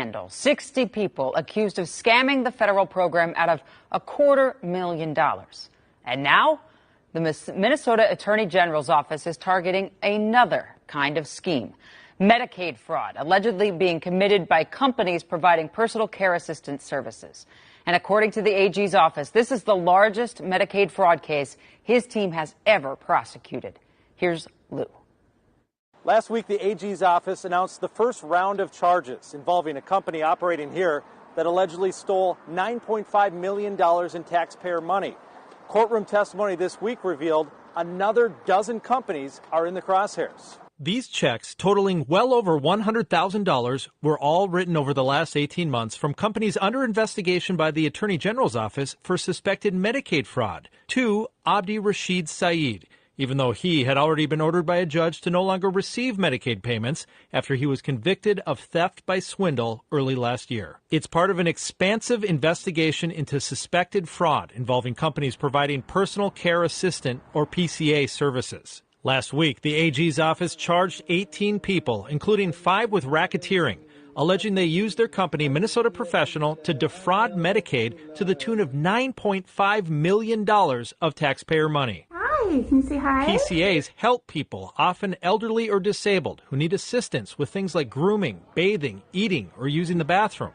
scandal. 60 people accused of scamming the federal program out of $250,000. And now the Minnesota Attorney General's office is targeting another kind of scheme. Medicaid fraud, allegedly being committed by companies providing personal care assistance services. And according to the AG's office, this is the largest Medicaid fraud case his team has ever prosecuted. Here's Lou. Last week, the AG's office announced the first round of charges involving a company operating here that allegedly stole $9.5 million in taxpayer money. Courtroom testimony this week revealed another dozen companies are in the crosshairs. These checks, totaling well over $100,000, were all written over the last 18 months from companies under investigation by the Attorney General's office for suspected Medicaid fraud to Abdi Rashid Saeed, even though he had already been ordered by a judge to no longer receive Medicaid payments after he was convicted of theft by swindle early last year. It's part of an expansive investigation into suspected fraud involving companies providing personal care assistant or PCA services. Last week, the AG's office charged 18 people, including 5 with racketeering, alleging they used their company, Minnesota Professional, to defraud Medicaid to the tune of $9.5 million of taxpayer money. Hi, can you say hi? PCAs help people, often elderly or disabled, who need assistance with things like grooming, bathing, eating, or using the bathroom.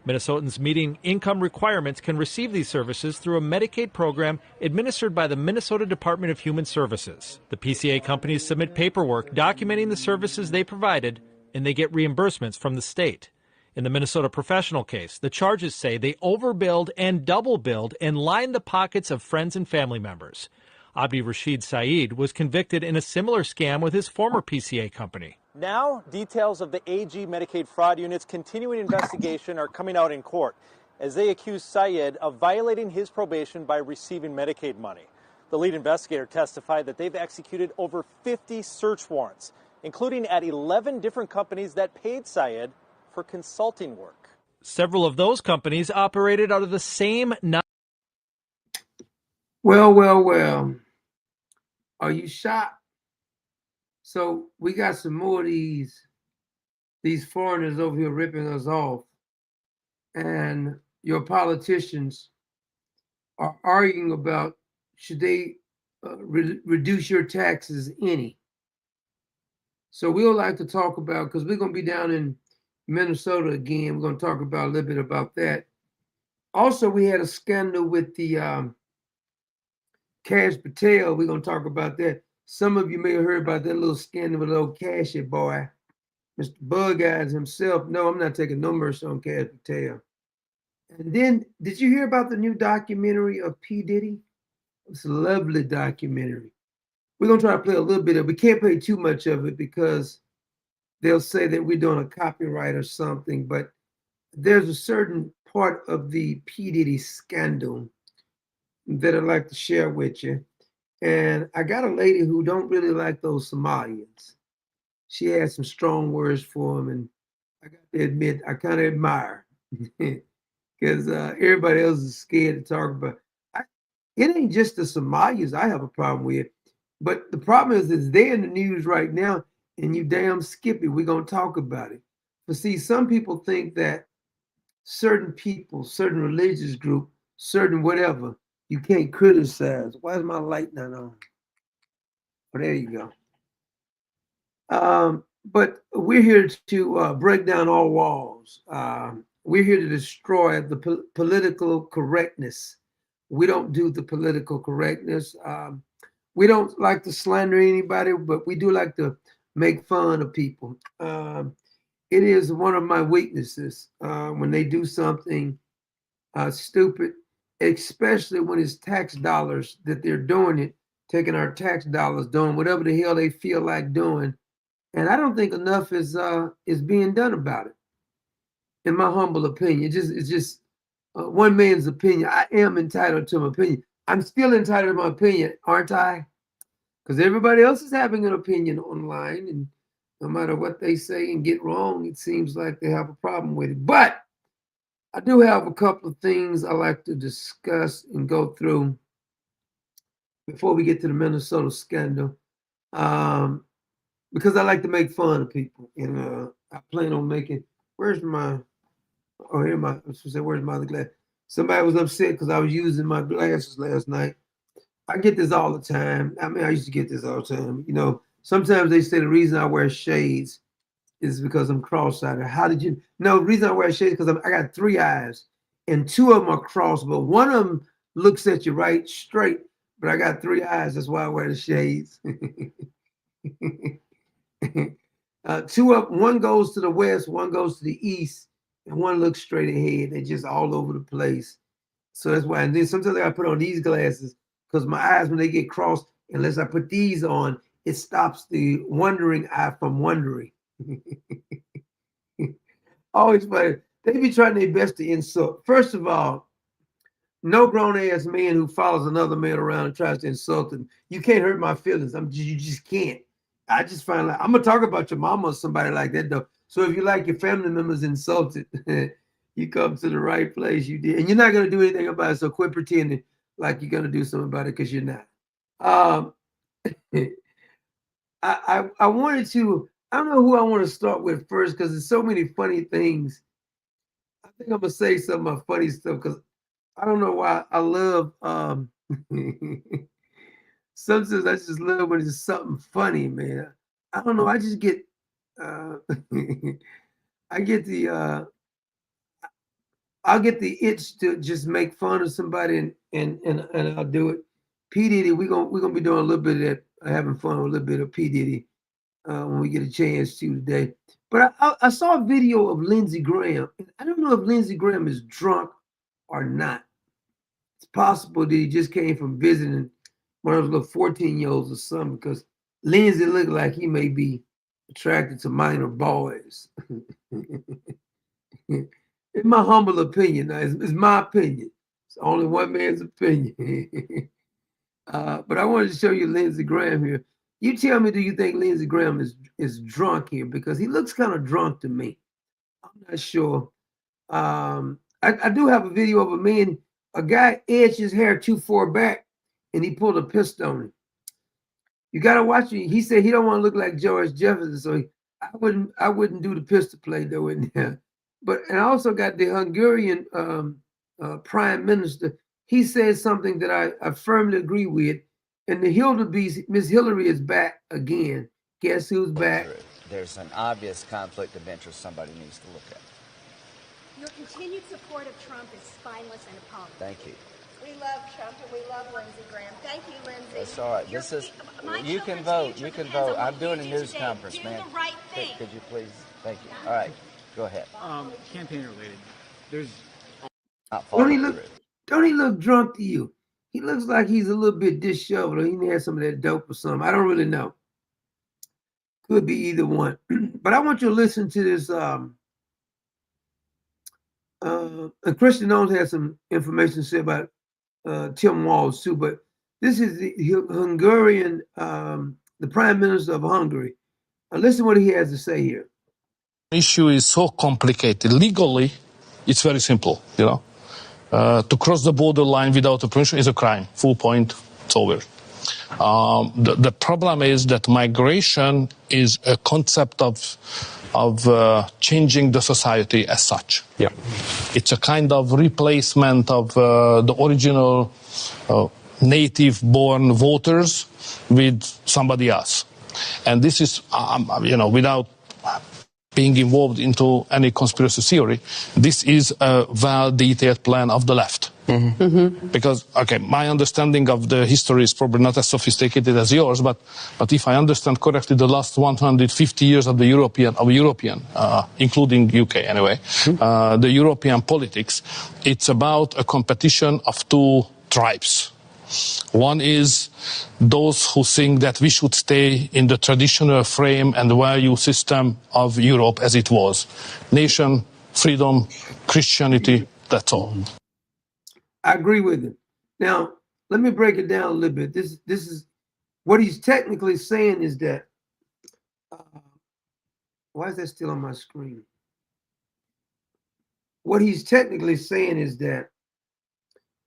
Minnesotans meeting income requirements can receive these services through a Medicaid program administered by the Minnesota Department of Human Services. The PCA companies submit paperwork documenting the services they provided, and they get reimbursements from the state. In the Minnesota Professional case, the charges say they overbilled and double-billed and lined the pockets of friends and family members. Abdi Rashid Saeed was convicted in a similar scam with his former PCA company. Now, details of the AG Medicaid fraud unit's continuing investigation are coming out in court as they accuse Syed of violating his probation by receiving Medicaid money. The lead investigator testified that they've executed over 50 search warrants, including at 11 different companies that paid Syed for consulting work. Several of those companies operated out of the same... Well. Are you shocked? So we got some more of these foreigners over here ripping us off, and your politicians are arguing about should they reduce your taxes any. So we would like to talk about, because we're going to be down in Minnesota again, we're going to talk about a little bit about that. Also, we had a scandal with the Cash Patel. We're going to talk about that. Some of you may have heard about that little scandal with little Cashy boy, Mr. Bug Eyes himself. No, I'm not taking no mercy on Cash Patel. And then, did you hear about the new documentary of P. Diddy? It's a lovely documentary. We're going to try to play a little bit of it. We can't play too much of it because they'll say that we're doing a copyright or something, but there's a certain part of the P. Diddy scandal that I'd like to share with you. And I got a lady who don't really like those Somalians. She had some strong words for them, and I got to admit, I kind of admire because everybody else is scared to talk about. It ain't just the Somalians I have a problem with, but the problem is they're in the news right now, and you damn skippy, we're going to talk about it. But see, some people think that certain people, certain religious group, certain whatever, you can't criticize. Why is my light not on? Oh, there you go. But we're here to break down all walls. We're here to destroy the political correctness. We don't do the political correctness. We don't like to slander anybody, but we do like to make fun of people. It is one of my weaknesses when they do something stupid, especially when it's tax dollars that they're doing it, taking our tax dollars, doing whatever the hell they feel like doing. And I don't think enough is being done about it, in my humble opinion. It's just one man's opinion. I am entitled to my opinion. I'm still entitled to my opinion, aren't I? Because everybody else is having an opinion online, and no matter what they say and get wrong, it seems like they have a problem with it. But I do have a couple of things I like to discuss and go through before we get to the Minnesota scandal, because I like to make fun of people, and I plan on making. Where's my Oh, here my, I was gonna say, where's my other glass? Somebody was upset because I was using my glasses last night. I get this all the time. I mean, I used to get this all the time. You know, sometimes they say the reason I wear shades is because I'm cross-eyed. How did you? No, the reason I wear shades is because I got three eyes, and two of them are crossed, but one of them looks at you right straight. But I got three eyes. That's why I wear the shades. One goes to the west, one goes to the east, and one looks straight ahead. They're just all over the place. So that's why. And then sometimes I gotta put on these glasses because my eyes, when they get crossed, unless I put these on, it stops the wandering eye from wandering. Always funny. They be trying their best to insult. First of all, no grown ass man who follows another man around and tries to insult him. You can't hurt my feelings. You just can't. I just find like I'm gonna talk about your mama or somebody like that though. So if you like your family members insulted, you come to the right place. You did, and you're not gonna do anything about it. So quit pretending like you're gonna do something about it because you're not. Um, I wanted to. I don't know who I want to start with first because there's so many funny things. I think I'm gonna say some of my funny stuff because I don't know why I love. Sometimes I just love when it's something funny, man. I don't know. I just get. Uh, I get the. I'll get the itch to just make fun of somebody and I'll do it. P Diddy, we're gonna be doing a little bit of that, having fun with a little bit of P Diddy when we get a chance to today. But I saw a video of Lindsey Graham. I don't know if Lindsey Graham is drunk or not. It's possible that he just came from visiting one of those little 14-year-olds or something because Lindsey looked like he may be attracted to minor boys. In my humble opinion, now, it's my opinion. It's only one man's opinion. But I wanted to show you Lindsey Graham here. You tell me, do you think Lindsey Graham is drunk here? Because he looks kind of drunk to me. I'm not sure. I do have a video of a guy edged his hair too far back, and he pulled a pistol on him. You gotta watch it. He said he don't want to look like George Jefferson, so I wouldn't do the pistol play though in there. But and I also got the Hungarian prime minister. He said something that I firmly agree with. And the Hildebeest, Miss Hillary is back again. Guess who's back? There's an obvious conflict of interest somebody needs to look at. Your continued support of Trump is spineless and appalling. Thank you. We love Trump and we love Lindsey Graham. Thank you, Lindsey. That's all right. This is, you can vote. You can vote. I'm doing a news conference, man. Do the right thing. Could you please? Thank you. All right. Go ahead. Campaign related. There's. Don't he look drunk to you? He looks like he's a little bit disheveled, or he may have some of that dope or something. I don't really know. Could be either one. But I want you to listen to this. And Christian Owens has some information to say about Tim Walz too. But this is the Hungarian, the Prime Minister of Hungary. Listen to what he has to say here. Issue is so complicated. Legally, it's very simple, you know. To cross the border line without a permission is a crime. Full point, it's over. The problem is that migration is a concept of changing the society as such. Yeah. It's a kind of replacement of the original native-born voters with somebody else. And this is, without being involved into any conspiracy theory, this is a well-detailed plan of the left. Mm-hmm. Mm-hmm. Because, okay, my understanding of the history is probably not as sophisticated as yours, but if I understand correctly, the last 150 years of the European, including UK anyway, mm-hmm. The European politics, it's about a competition of two tribes. One is those who think that we should stay in the traditional frame and value system of Europe as it was. Nation, freedom, Christianity, that's all. I agree with him. Now, let me break it down a little bit. This is what he's technically saying is that, why is that still on my screen? What he's technically saying is that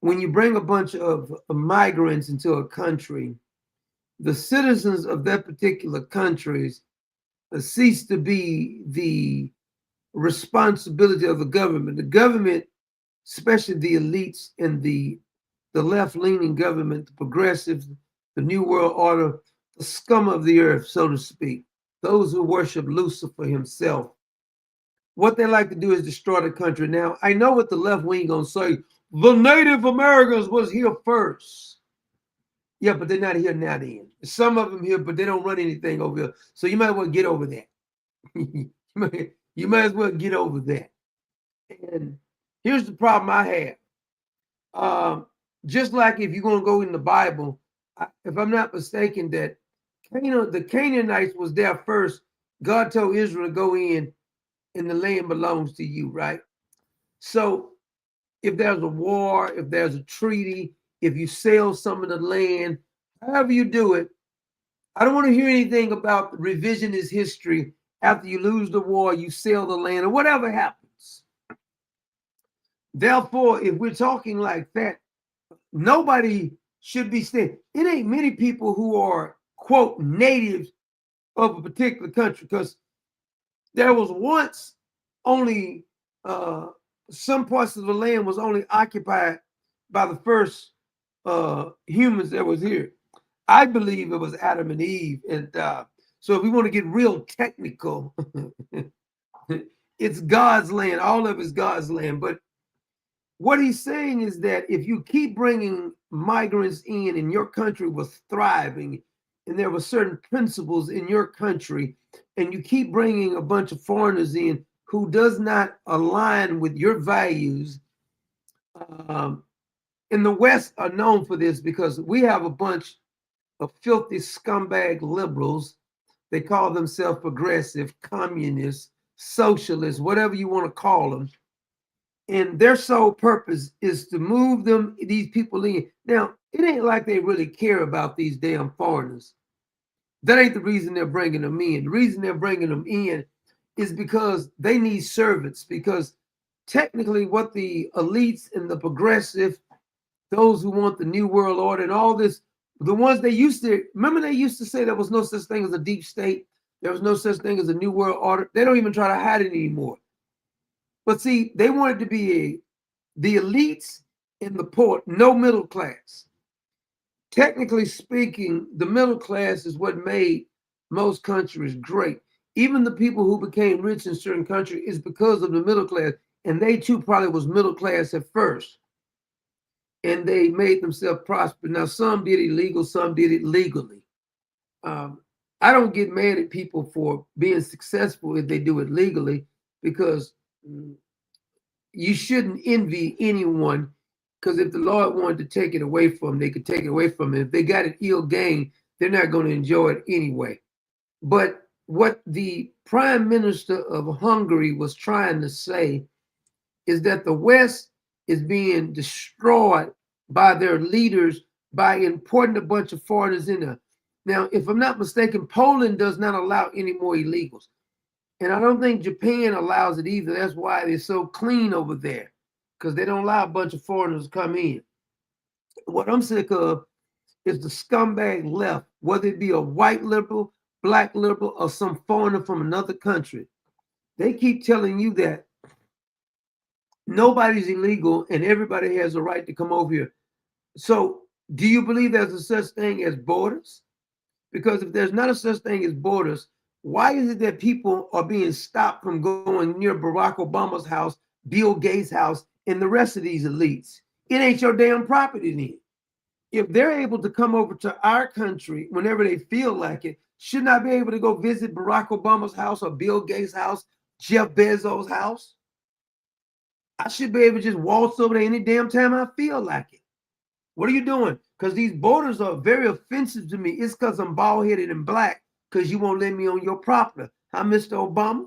when you bring a bunch of migrants into a country, the citizens of that particular country cease to be the responsibility of the government. The government, especially the elites and the left-leaning government, the progressives, the New World Order, the scum of the earth, so to speak, those who worship Lucifer himself. What they like to do is destroy the country. Now, I know what the left wing gonna say. The Native Americans was here first. Yeah, but they're not here now then. Some of them here, but they don't run anything over here. So you might as well get over that. you might as well get over that. And here's the problem I have. Just like if you're going to go in the Bible, if I'm not mistaken, that the Canaanites was there first. God told Israel to go in, and the land belongs to you, right? So if there's a war, if there's a treaty, if you sell some of the land, however you do it, I don't want to hear anything about revisionist history. After you lose the war, you sell the land or whatever happens. Therefore, if we're talking like that, nobody should be saying it ain't many people who are, quote, natives of a particular country, because there was once only some parts of the land was only occupied by the first humans that was here. I believe it was Adam and Eve. And so if we want to get real technical, it's God's land. All of it's God's land. But what he's saying is that if you keep bringing migrants in and your country was thriving, and there were certain principles in your country, and you keep bringing a bunch of foreigners in who does not align with your values, in the West are known for this because we have a bunch of filthy scumbag liberals. They call themselves progressive, communists, socialists, whatever you want to call them. And their sole purpose is to move these people in. Now, it ain't like they really care about these damn foreigners. That ain't the reason they're bringing them in. The reason they're bringing them in is because they need servants. Because technically what the elites and the progressive, those who want the New World Order and all this, the ones they used to, remember they used to say there was no such thing as a deep state. There was no such thing as a New World Order. They don't even try to hide it anymore. But see, they wanted to be the elites and the poor, no middle class. Technically speaking, the middle class is what made most countries great. Even the people who became rich in certain countries is because of the middle class. And they too probably was middle class at first. And they made themselves prosper. Now, some did it illegal, some did it legally. I don't get mad at people for being successful if they do it legally, because you shouldn't envy anyone, because if the Lord wanted to take it away from them, they could take it away from them. If they got it ill gained, they're not going to enjoy it anyway. But what the Prime Minister of Hungary was trying to say is that the West is being destroyed by their leaders by importing a bunch of foreigners in there. Now, if I'm not mistaken, Poland does not allow any more illegals. And I don't think Japan allows it either. That's why they're so clean over there, because they don't allow a bunch of foreigners to come in. What I'm sick of is the scumbag left, whether it be a white liberal, black liberal, or some foreigner from another country. They keep telling you that nobody's illegal and everybody has a right to come over here. So do you believe there's a such thing as borders? Because if there's not a such thing as borders, why is it that people are being stopped from going near Barack Obama's house, Bill Gates' house, and the rest of these elites? It ain't your damn property then. If they're able to come over to our country whenever they feel like it, shouldn't I be able to go visit Barack Obama's house or Bill Gates' house, Jeff Bezos' house? I should be able to just waltz over there any damn time I feel like it. What are you doing? Because these borders are very offensive to me. It's because I'm bald-headed and black, because you won't let me on your property. Huh, Mr. Obama?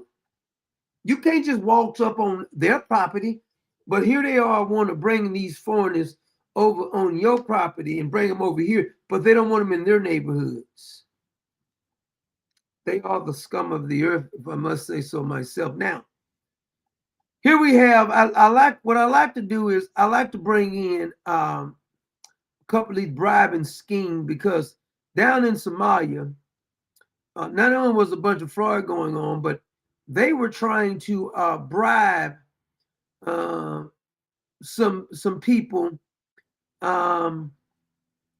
You can't just waltz up on their property. But here they are want to bring these foreigners over on your property and bring them over here, but they don't want them in their neighborhoods. They are the scum of the earth, if I must say so myself. Now, here we have, what I like to do is I like to bring in a couple of these bribing schemes, because down in Somalia, not only was a bunch of fraud going on, but they were trying to bribe some people, and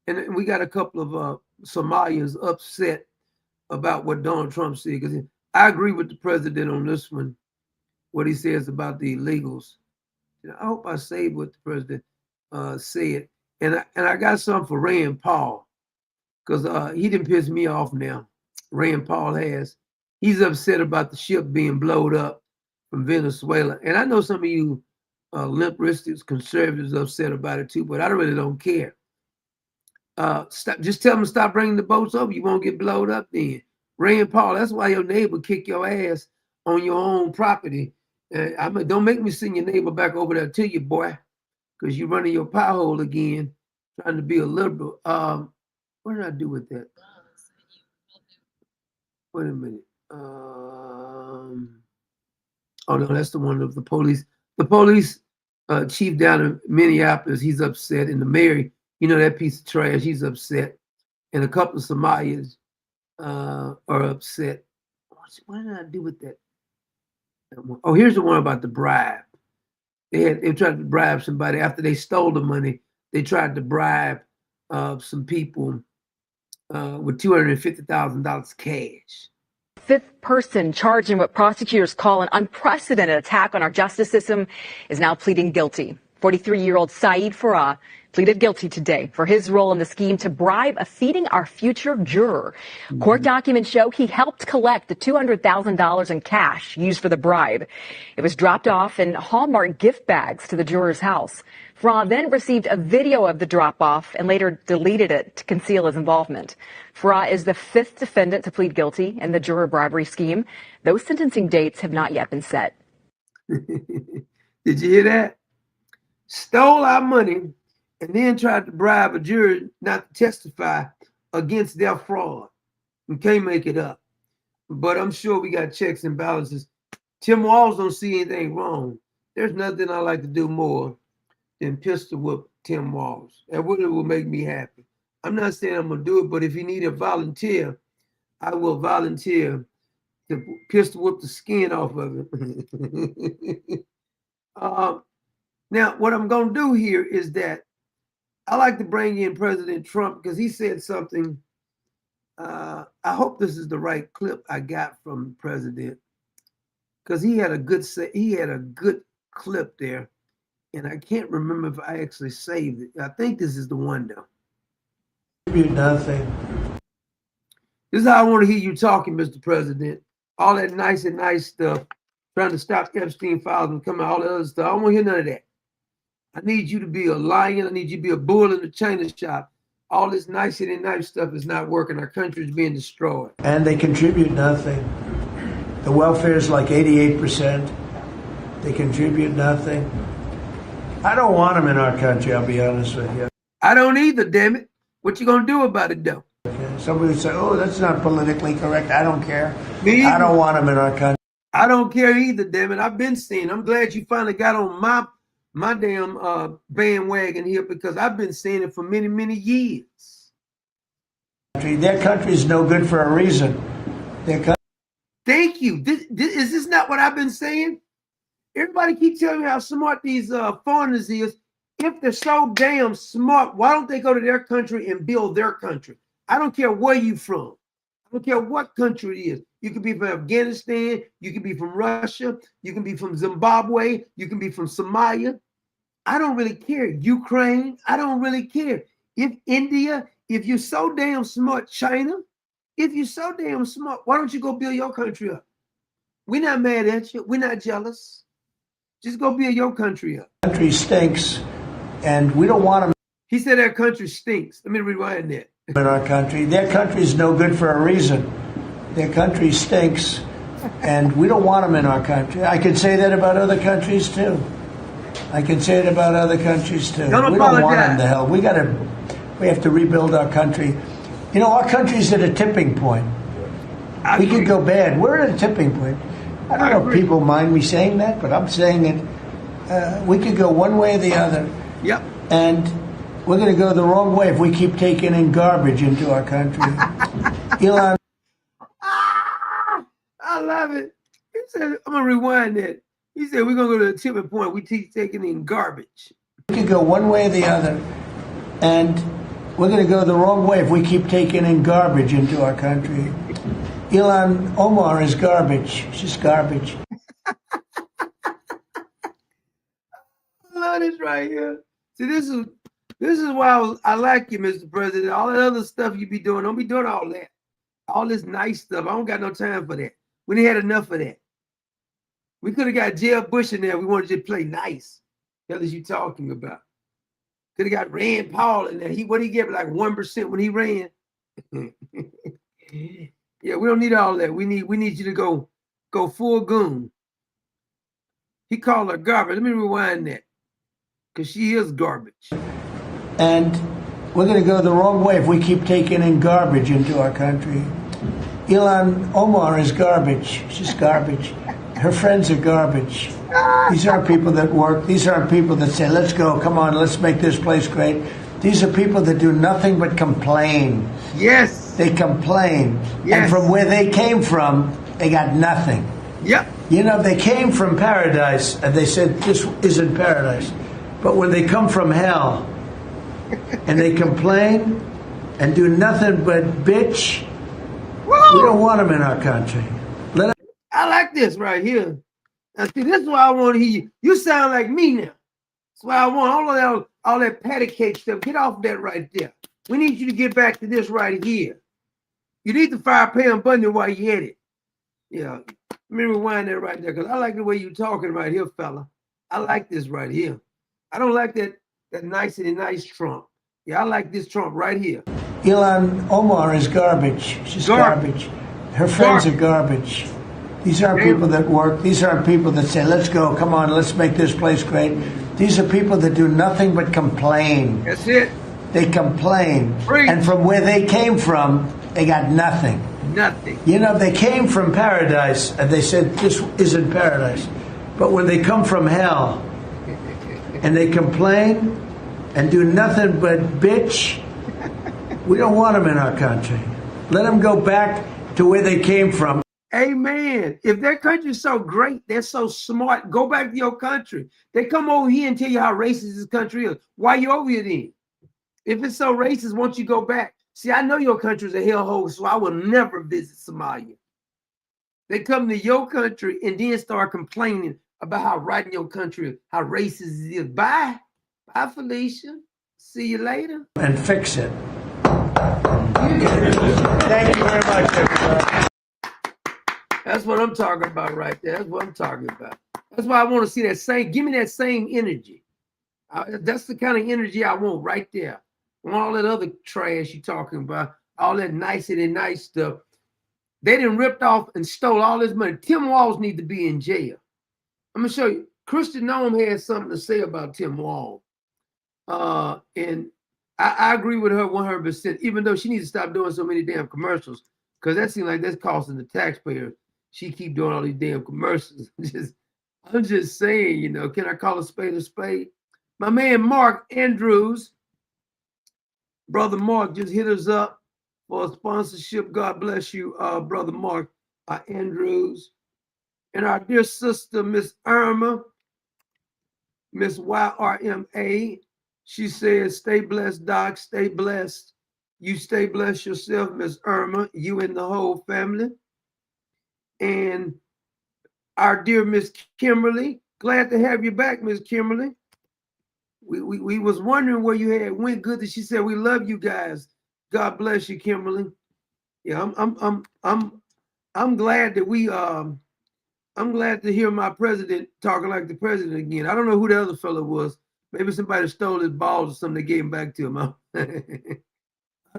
we got a couple of Somalians upset about what Donald Trump said, because I agree with the president on this one, what he says about the illegals. I hope I saved what the president said, and I got something for Rand Paul, because he didn't piss me off now. Rand Paul has. He's upset about the ship being blowed up from Venezuela, and I know some of you limp-wristed conservatives are upset about it too, but I really don't care. Just tell them to stop bringing the boats over. You won't get blowed up then. Rand Paul, that's why your neighbor kick your ass on your own property. Don't make me send your neighbor back over there to you, boy, because you're running your pie hole again, trying to be a liberal. What did I do with that? Wait a minute. Oh no, that's the one of the police. The police chief down in Minneapolis, he's upset, and the mayor, you know, that piece of trash, he's upset, and a couple of Somalians are upset. What did I do with that? Oh, here's the one about the bribe. They tried to bribe somebody after they stole the money. They tried to bribe some people with $250,000 cash. Fifth person charged in what prosecutors call an unprecedented attack on our justice system is now pleading guilty. 43-year-old Saeed Farah pleaded guilty today for his role in the scheme to bribe a Feeding Our Future juror. Court documents show he helped collect the $200,000 in cash used for the bribe. It was dropped off in Hallmark gift bags to the juror's house. Farah then received a video of the drop-off and later deleted it to conceal his involvement. Farah is the fifth defendant to plead guilty in the juror bribery scheme. Those sentencing dates have not yet been set. Did you hear that? Stole our money and then tried to bribe a jury not to testify against their fraud and can't make it up. But I'm sure we got checks and balances. Tim Walz don't see anything wrong. There's nothing I like to do more than pistol whoop Tim Walz. That will make me happy. I'm not saying I'm gonna do it, but if you need a volunteer, I will volunteer to pistol whoop the skin off of it. Now, what I'm gonna do here is that I like to bring in President Trump because he said something. I hope this is the right clip I got from the president, because he had a good clip there, and I can't remember if I actually saved it. I think this is the one though. Nothing. This is how I want to hear you talking, Mr. President. All that nice stuff, trying to stop Epstein files and coming, all the other stuff. I don't want to hear none of that. I need you to be a lion. I need you to be a bull in the china shop. All this nice stuff is not working. Our country is being destroyed. And they contribute nothing. The welfare is like 88%. They contribute nothing. I don't want them in our country, I'll be honest with you. I don't either, damn it. What you gonna do about it, though? Okay. Somebody would say, oh, that's not politically correct. I don't care. Me either. I don't want them in our country. I don't care either, damn it. I've been seeing. I'm glad you finally got on my damn bandwagon here, because I've been saying it for many, many years. Their country is no good for a reason. Thank you. Is this not what I've been saying? Everybody keep telling me how smart these foreigners is. If they're so damn smart, why don't they go to their country and build their country? I don't care where you from. I don't care what country it is. You can be from Afghanistan. You can be from Russia. You can be from Zimbabwe. You can be from Somalia. I don't really care. Ukraine. I don't really care. If India, if you're so damn smart, China, if you're so damn smart, why don't you go build your country up? We're not mad at you. We're not jealous. Just go build your country up. Country stinks, and we don't want them. He said their country stinks. Let me rewind that. In our country, their country is no good for a reason. Their country stinks, and we don't want them in our country. I can say that about other countries too. I can say it about other countries too. We don't want them to hell. We have to rebuild our country. You know, our country's at a tipping point. We could go bad. We're at a tipping point. I don't know if people mind me saying that, but I'm saying it. We could go one way or the other. Yep. And we're going to go the wrong way if we keep taking in garbage into our country. Elon. I love it. He said, I'm gonna rewind that. He said we're gonna go to the tipping point. We keep taking in garbage. We could go one way or the other, and we're going to go the wrong way if we keep taking in garbage into our country. Ilhan Omar is garbage. She's garbage. I love this right here. See, this is why I like you, Mr. President. All that other stuff you be doing, don't be doing all that. All this nice stuff. I don't got no time for that. We didn't had enough of that. We could have got Jeb Bush in there. We wanted to just play nice. What the hell is you talking about? Could have got Rand Paul in there. What he gave like 1% when he ran. Yeah, we don't need all that. We need you to go full goon. He called her garbage. Let me rewind that. Because she is garbage. And we're going to go the wrong way if we keep taking in garbage into our country. Ilhan Omar is garbage. She's garbage. Her friends are garbage. These aren't people that work. These aren't people that say, let's go, come on, let's make this place great. These are people that do nothing but complain. Yes. They complain. Yes. And from where they came from, they got nothing. Yep. You know, they came from paradise, and they said, this isn't paradise. But when they come from hell, and they complain, and do nothing but bitch, we don't want them in our country. I like this right here. Now, see, this is why I want to hear you. You sound like me now. That's why I want all that patty cake stuff. Get off that right there. We need you to get back to this right here. You need to fire Pam Bundy while you at it. Yeah. Let me rewind that right there, because I like the way you're talking right here, fella. I like this right here. I don't like that nicety nice Trump. Yeah, I like this Trump right here. Ilhan Omar is garbage. She's garbage. Her friends are garbage. These aren't people that work. These aren't people that say, let's go, come on, let's make this place great. These are people that do nothing but complain. That's it. They complain. Free. And from where they came from, they got nothing. Nothing. You know, they came from paradise, and they said, this isn't paradise. But when they come from hell, and they complain, and do nothing but bitch, we don't want them in our country. Let them go back to where they came from. Amen. If their country's so great, they're so smart, go back to your country. They come over here and tell you how racist this country is. Why you over here then? If it's so racist, won't you go back? See, I know your country's a hellhole, so I will never visit Somalia. They come to your country and then start complaining about how right in your country, how racist it is. Bye. Bye, Felicia. See you later. And fix it. Thank you very much, everybody. That's what I'm talking about right there. That's what I'm talking about. That's why I want to see that same, give me that same energy. That's the kind of energy I want right there. I want all that other trash you're talking about, all that nicety and nice stuff. They done ripped off and stole all this money. Tim Walz need to be in jail. I'm going to show you. Christian Noam has something to say about Tim Walz. And I agree with her 100%, even though she needs to stop doing so many damn commercials, because that seems like that's costing the taxpayer. She keep doing all these damn commercials. I'm just saying, you know, can I call a spade a spade? My man Mark Andrews, Brother Mark, just hit us up for a sponsorship. God bless you, Brother Mark Andrews. And our dear sister, Miss Irma, Miss YRMA, she says, stay blessed, Doc, stay blessed. You stay blessed yourself, Miss Irma, you and the whole family. And our dear Miss Kimberly, glad to have you back, Miss Kimberly. We was wondering where you had went. Good that she said we love you guys. God bless you, Kimberly. Yeah, I'm glad that I'm glad to hear my president talking like the president again. I don't know who the other fellow was. Maybe somebody stole his balls or something. They gave him back to him. I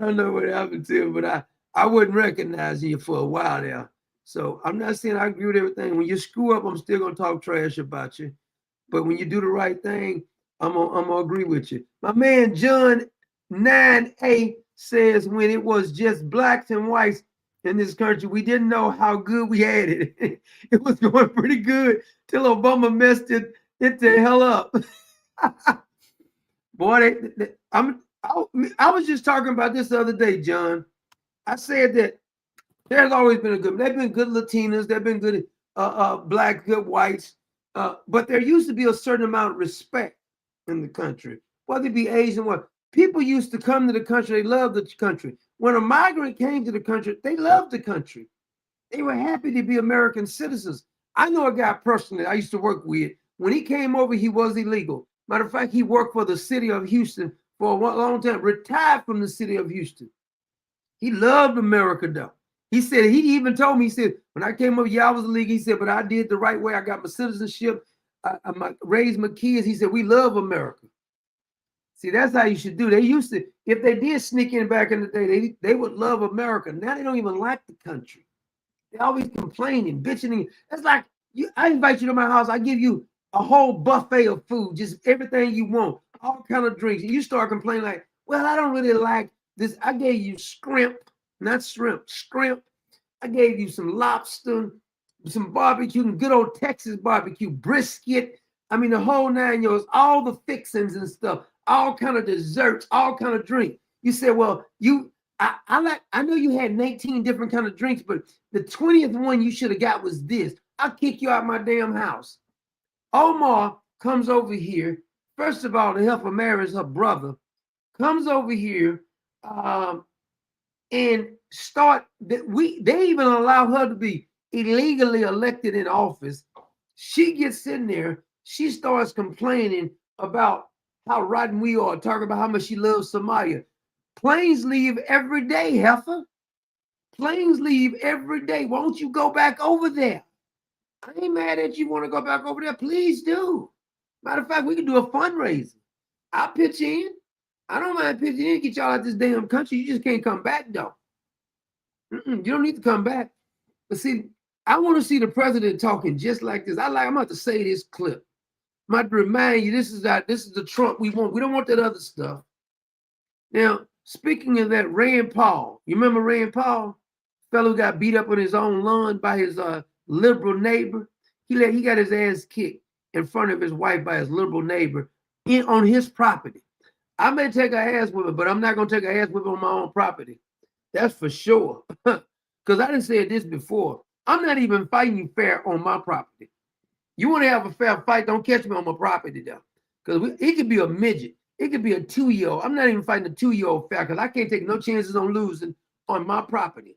don't know what happened to him, but I wouldn't recognize you for a while there. So I'm not saying I agree with everything. When you screw up, I'm still gonna talk trash about you. But when you do the right thing, I'm gonna agree with you. My man John 9A says when it was just blacks and whites in this country, we didn't know how good we had it. It was going pretty good till Obama messed it the hell up. Boy, I was just talking about this the other day, John. I said that there's always been they've been good Latinas, they've been good, blacks, good whites, but there used to be a certain amount of respect in the country, whether it be Asian or people used to come to the country. They loved the country. When a migrant came to the country, they loved the country. They were happy to be American citizens. I know a guy personally I used to work with. When he came over, he was illegal. Matter of fact, he worked for the city of Houston for a long time, retired from the city of Houston. He loved America, though. He said, he even told me, he said, when I came over, yeah, I was illegal. He said, but I did the right way. I got my citizenship. I raised my kids. He said, we love America. See, that's how you should do. They used to, if they did sneak in back in the day, they would love America. Now they don't even like the country. They're always complaining, bitching. That's like, I invite you to my house. I give you a whole buffet of food, just everything you want, all kind of drinks. And you start complaining like, well, I don't really like this. I gave you shrimp, not shrimp, shrimp. I gave you some lobster, some barbecue, good old Texas barbecue, brisket. I mean, the whole 9 yards, all the fixings and stuff, all kind of desserts, all kind of drink. You said, well, I know you had 19 different kind of drinks, but the 20th one you should have got was this. I'll kick you out my damn house. Omar comes over here. First of all, to help her marry her brother, comes over here and start that they even allow her to be illegally elected in office. She gets in there, she starts complaining about how rotten we are, talking about how much she loves Somalia. Planes leave every day, heifer. Planes leave every day. Won't you go back over there? I ain't mad at you want to go back over there. Please do. Matter of fact, we can do a fundraiser. I'll pitch in. I don't mind pitching in, get y'all out this damn country. You just can't come back, though. You don't need to come back. But see, I want to see the president talking just like this. I'm about to say this clip. I'm about to remind you, this is the Trump we want. We don't want that other stuff. Now, speaking of that, Rand Paul, you remember Rand Paul? Fellow got beat up on his own lawn by his liberal neighbor. He got his ass kicked in front of his wife by his liberal neighbor on his property. I may take a ass whipping, but I'm not gonna take a ass whipping on my own property. That's for sure. Because I didn't say this before. I'm not even fighting you fair on my property. You want to have a fair fight, don't catch me on my property though. Because it could be a midget. It could be a 2-year-old. I'm not even fighting a 2-year-old fair because I can't take no chances on losing on my property.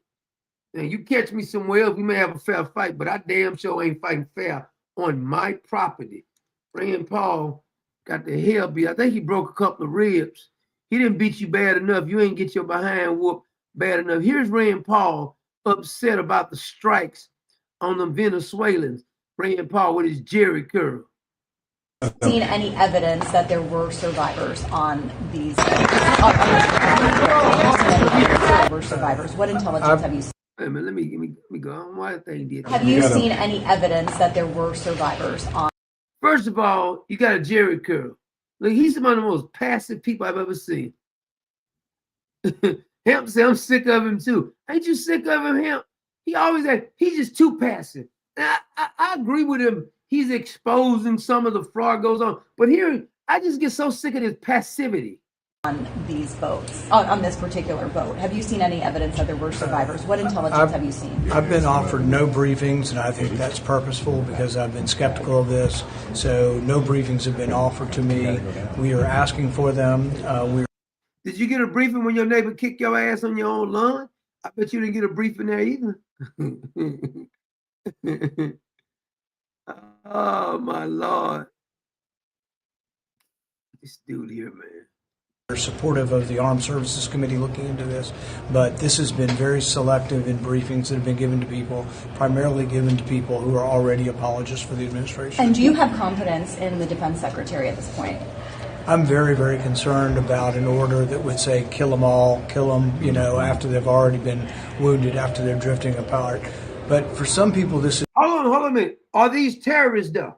And you catch me somewhere else, we may have a fair fight, but I damn sure ain't fighting fair on my property. Rand Paul got the hell beat. I think he broke a couple of ribs. He didn't beat you bad enough. You ain't get your behind whooped bad enough. Here's Rand Paul upset about the strikes on the Venezuelans. Rand Paul with his Jerry curl. Seen any evidence that there were survivors on these? Survivors. What intelligence have you seen? Wait a minute, let me go on. Why thing did? Have you seen any evidence that there were survivors on? First of all, you got a Jerry curl. Look, he's one of the most passive people I've ever seen. Hemp said, I'm sick of him too. Ain't you sick of him, Hemp? He's just too passive. And I agree with him. He's exposing some of the fraud goes on. But here, I just get so sick of his passivity. On these boats, on this particular boat, have you seen any evidence that there were survivors? What intelligence have you seen? I've been offered no briefings, and I think that's purposeful because I've been skeptical of this. So no briefings have been offered to me. We are asking for them. Did you get a briefing when your neighbor kicked your ass on your own lawn? I bet you didn't get a briefing there either. Oh, my Lord. This dude here, man. We're supportive of the Armed Services Committee looking into this, but this has been very selective in briefings that have been given to people, primarily given to people who are already apologists for the administration. And do you have confidence in the Defense Secretary at this point? I'm very, very concerned about an order that would say kill them all, kill them, after they've already been wounded, after they're drifting apart. But for some people, this is... Hold on a minute. Are these terrorists, though?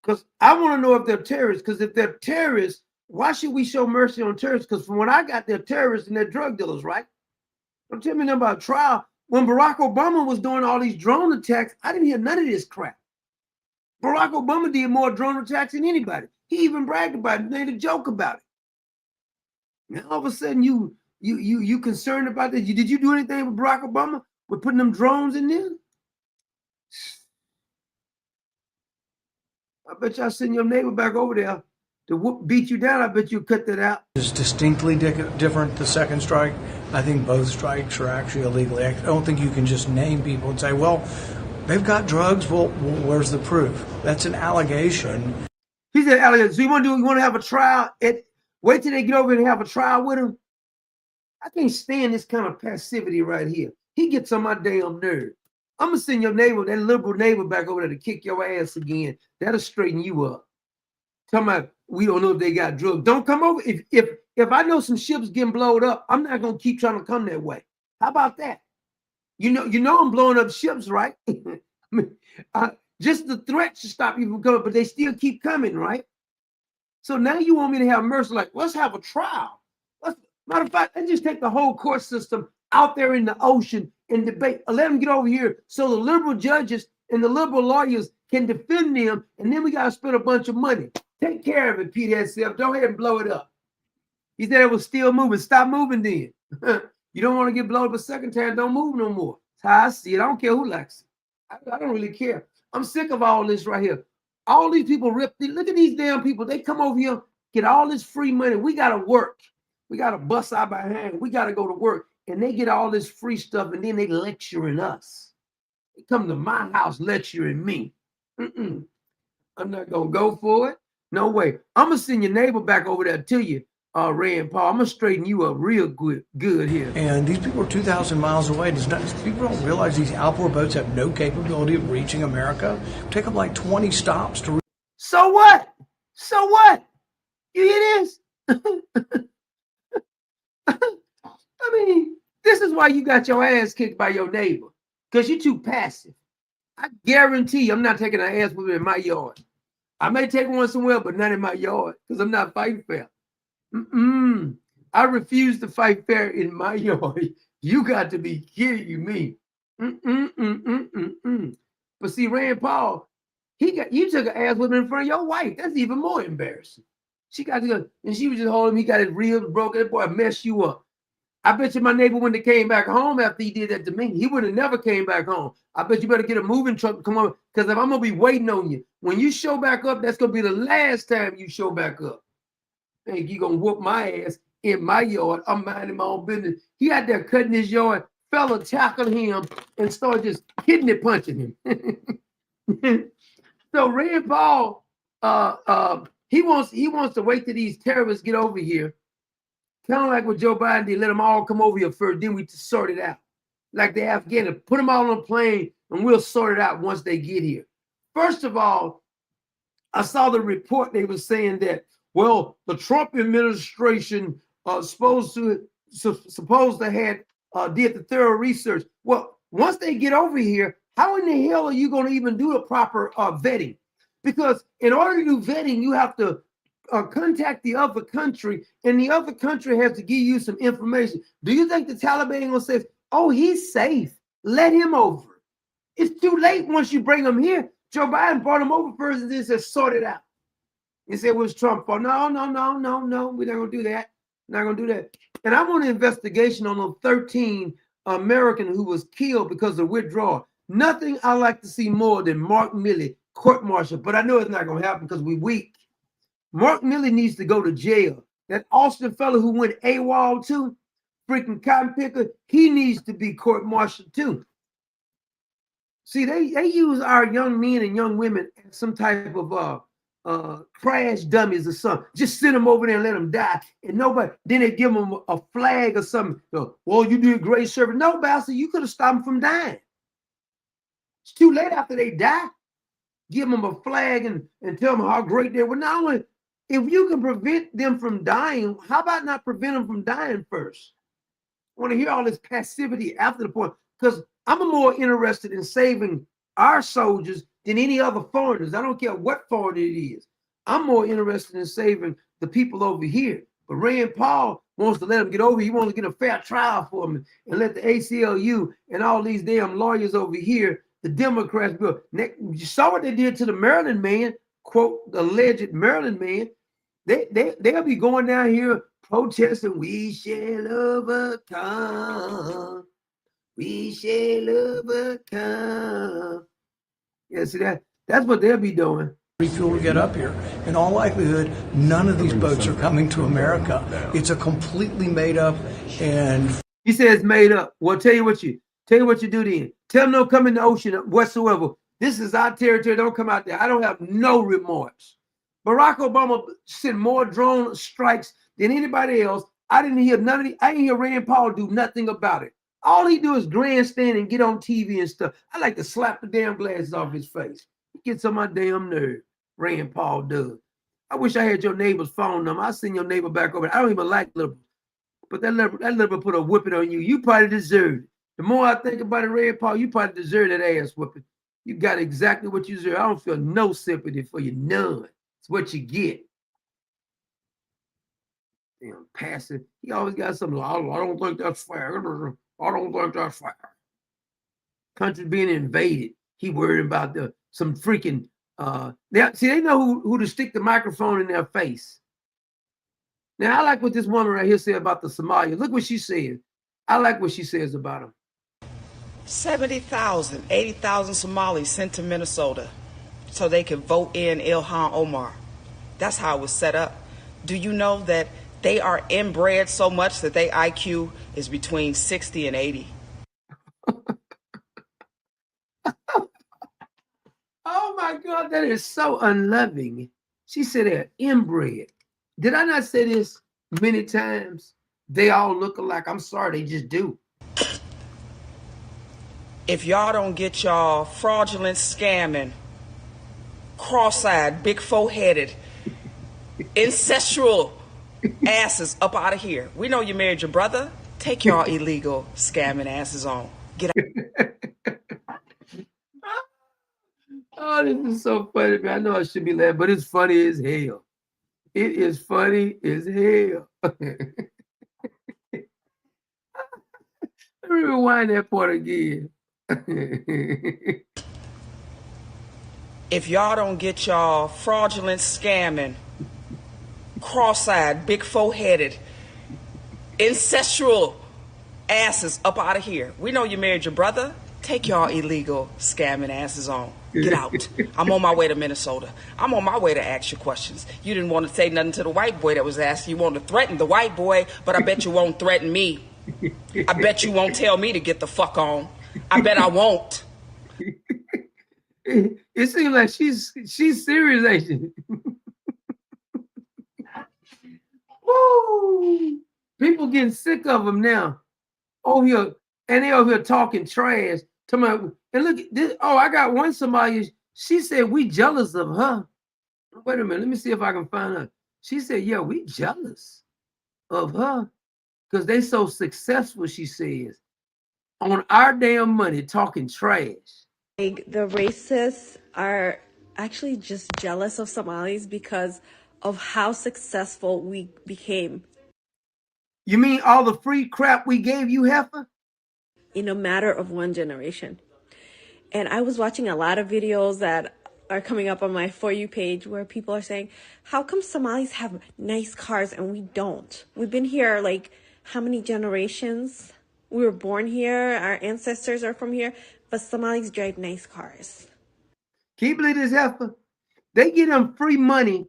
Because I want to know if they're terrorists, because if they're terrorists, why should we show mercy on terrorists? Because from what I got, they're terrorists and they're drug dealers, right? Don't tell me nothing about trial. When Barack Obama was doing all these drone attacks, I didn't hear none of this crap. Barack Obama did more drone attacks than anybody. He even bragged about it, made a joke about it. Now all of a sudden you concerned about this? Did you do anything with Barack Obama with putting them drones in there? I bet y'all send your neighbor back over there to beat you down. I bet you cut that out. It's distinctly different, the second strike. I think both strikes are actually illegal. I don't think you can just name people and say, well, they've got drugs. Well, where's the proof? That's an allegation. He said, allegation. So you want to have a trial? Wait till they get over and have a trial with him? I can't stand this kind of passivity right here. He gets on my damn nerve. I'm going to send your neighbor, that liberal neighbor, back over there to kick your ass again. That'll straighten you up. Talking about, we don't know if they got drugs. Don't come over. If I know some ships getting blown up, I'm not going to keep trying to come that way. How about that? You know I'm blowing up ships, right? Just the threat should stop you from coming, but they still keep coming, right? So now you want me to have mercy, like, let's have a trial. Matter of fact, let's just take the whole court system out there in the ocean and debate. Let them get over here so the liberal judges and the liberal lawyers can defend them, and then we got to spend a bunch of money. Take care of it, Pete SF. Go ahead and blow it up. He said it was still moving. Stop moving then. You don't want to get blown up a second time, don't move no more. That's how I see it. I don't care who likes it. I don't really care. I'm sick of all this right here. All these people look at these damn people. They come over here, get all this free money. We got to work. We got to bust our behind. We got to go to work. And they get all this free stuff, and then they lecturing us. They come to my house lecturing me. I'm not going to go for it. No way. I'm going to send your neighbor back over there to you, Rand Paul. I'm going to straighten you up real good here. And these people are 2,000 miles away. People don't realize these outboard boats have no capability of reaching America. Take up like 20 stops to reach. So what? So what? You hear this? I mean, this is why you got your ass kicked by your neighbor, because you're too passive. I guarantee you I'm not taking an ass with in my yard. I may take one somewhere, but not in my yard, because I'm not fighting fair. I refuse to fight fair in my yard. You got to be kidding me. But see, Rand Paul, you took an ass whipping in front of your wife. That's even more embarrassing. She got to go, and she was just holding him. He got his ribs broken. That boy messed you up. I bet you my neighbor, when they came back home after he did that to me, he would have never came back home. I bet you better get a moving truck to come on, because if I'm going to be waiting on you, when you show back up, that's going to be the last time you show back up. Think you going to whoop my ass in my yard. I'm minding my own business. He out there cutting his yard. Fella tackled him and started just hitting and punching him. So Rand Paul, he wants to wait till these terrorists get over here. Kind of like what Joe Biden did, let them all come over here first, then we sort it out. Like the Afghans, put them all on a plane and we'll sort it out once they get here. First of all, I saw the report, they were saying that, well, the Trump administration supposed to have did the thorough research. Well, once they get over here, how in the hell are you going to even do a proper vetting? Because in order to do vetting, you have to contact the other country, and the other country has to give you some information. Do you think the Taliban will say, oh, he's safe, let him over? It's too late once you bring him here. Joe Biden brought him over first and then said, sort it out. He said it was Trump fault. No, we're not going to do that. Not going to do that. And I want an investigation on the 13 American who was killed because of withdrawal. Nothing I like to see more than Mark Milley court-martial, but I know it's not going to happen because we're weak. Mark Milley needs to go to jail. That Austin fellow who went AWOL too, freaking cotton picker, he needs to be court-martialed too. See, they use our young men and young women as some type of crash dummies or something. Just send them over there and let them die. And nobody, then they give them a flag or something. Well, you did great service. No, bastard, you could have stopped them from dying. It's too late after they die. Give them a flag and tell them how great they were. Not only, if you can prevent them from dying, how about not prevent them from dying first? I want to hear all this passivity after the point, because I'm more interested in saving our soldiers than any other foreigners. I don't care what foreigner it is. I'm more interested in saving the people over here. But Rand Paul wants to let them get over. He wants to get a fair trial for them and let the ACLU and all these damn lawyers over here, the Democrats, you saw what they did to the Maryland man, quote, the alleged Maryland man. They'll be going down here protesting, we shall overcome. We shall overcome. Yeah, see that's what they'll be doing. refuel to get up here. In all likelihood, none of these boats are coming to America. It's a completely made up and... He says made up. Well, tell you what you do then. Tell them don't come in the ocean whatsoever. This is our territory. Don't come out there. I don't have no remorse. Barack Obama sent more drone strikes than anybody else. I didn't hear none of the, I didn't hear Rand Paul do nothing about it. All he do is grandstand and get on TV and stuff. I like to slap the damn glasses off his face. He gets on my damn nerve. Rand Paul does. I wish I had your neighbor's phone number. I'll send your neighbor back over. I don't even like liberals. But that liberal put a whipping on you. You probably deserve it. The more I think about it, Rand Paul, you probably deserve that ass whipping. You got exactly what you deserve. I don't feel no sympathy for you, none. It's what you get. Damn, passive. He always got something like, I don't think that's fair. I don't think that's fair. Country being invaded. He worried about some freaking they know who to stick the microphone in their face. Now I like what this woman right here said about the Somalia. Look what she said. I like what she says about them. 70,000, 80,000 Somalis sent to Minnesota so they could vote in Ilhan Omar. That's how it was set up. Do you know that they are inbred so much that their IQ is between 60 and 80? Oh my God, that is so unloving. She said they're inbred. Did I not say this many times? They all look alike. I'm sorry, they just do. If y'all don't get y'all fraudulent scamming, cross-eyed, big four-headed, incestual asses up out of here. We know you married your brother. Take y'all illegal scamming asses on. Get out. Oh, this is so funny, man. I know I should be laughing, but it's funny as hell. It is funny as hell. Let me rewind that part again. If y'all don't get y'all fraudulent scamming, cross-eyed, big four-headed, incestual asses up out of here. We know you married your brother. Take y'all illegal scamming asses on. Get out. I'm on my way to Minnesota. I'm on my way to ask you questions. You didn't want to say nothing to the white boy that was asking. You wanted to threaten the white boy, but I bet you won't threaten me. I bet you won't tell me to get the fuck on. I bet I won't. It seems like she's serious, ain't she? Woo! People getting sick of them now. Oh, here, and they over here talking trash. And look at this. Oh, I got one somebody. She said we jealous of her. Wait a minute. Let me see if I can find her. She said, yeah, we jealous of her because they so successful, she says, on our damn money talking trash. Like, the racists are actually just jealous of Somalis because of how successful we became. You mean all the free crap we gave you, heifer? In a matter of one generation. And I was watching a lot of videos that are coming up on my For You page where people are saying, how come Somalis have nice cars and we don't? We've been here like how many generations? We were born here, our ancestors are from here, but Somalis drive nice cars. Can you believe this, heifer? They get them free money,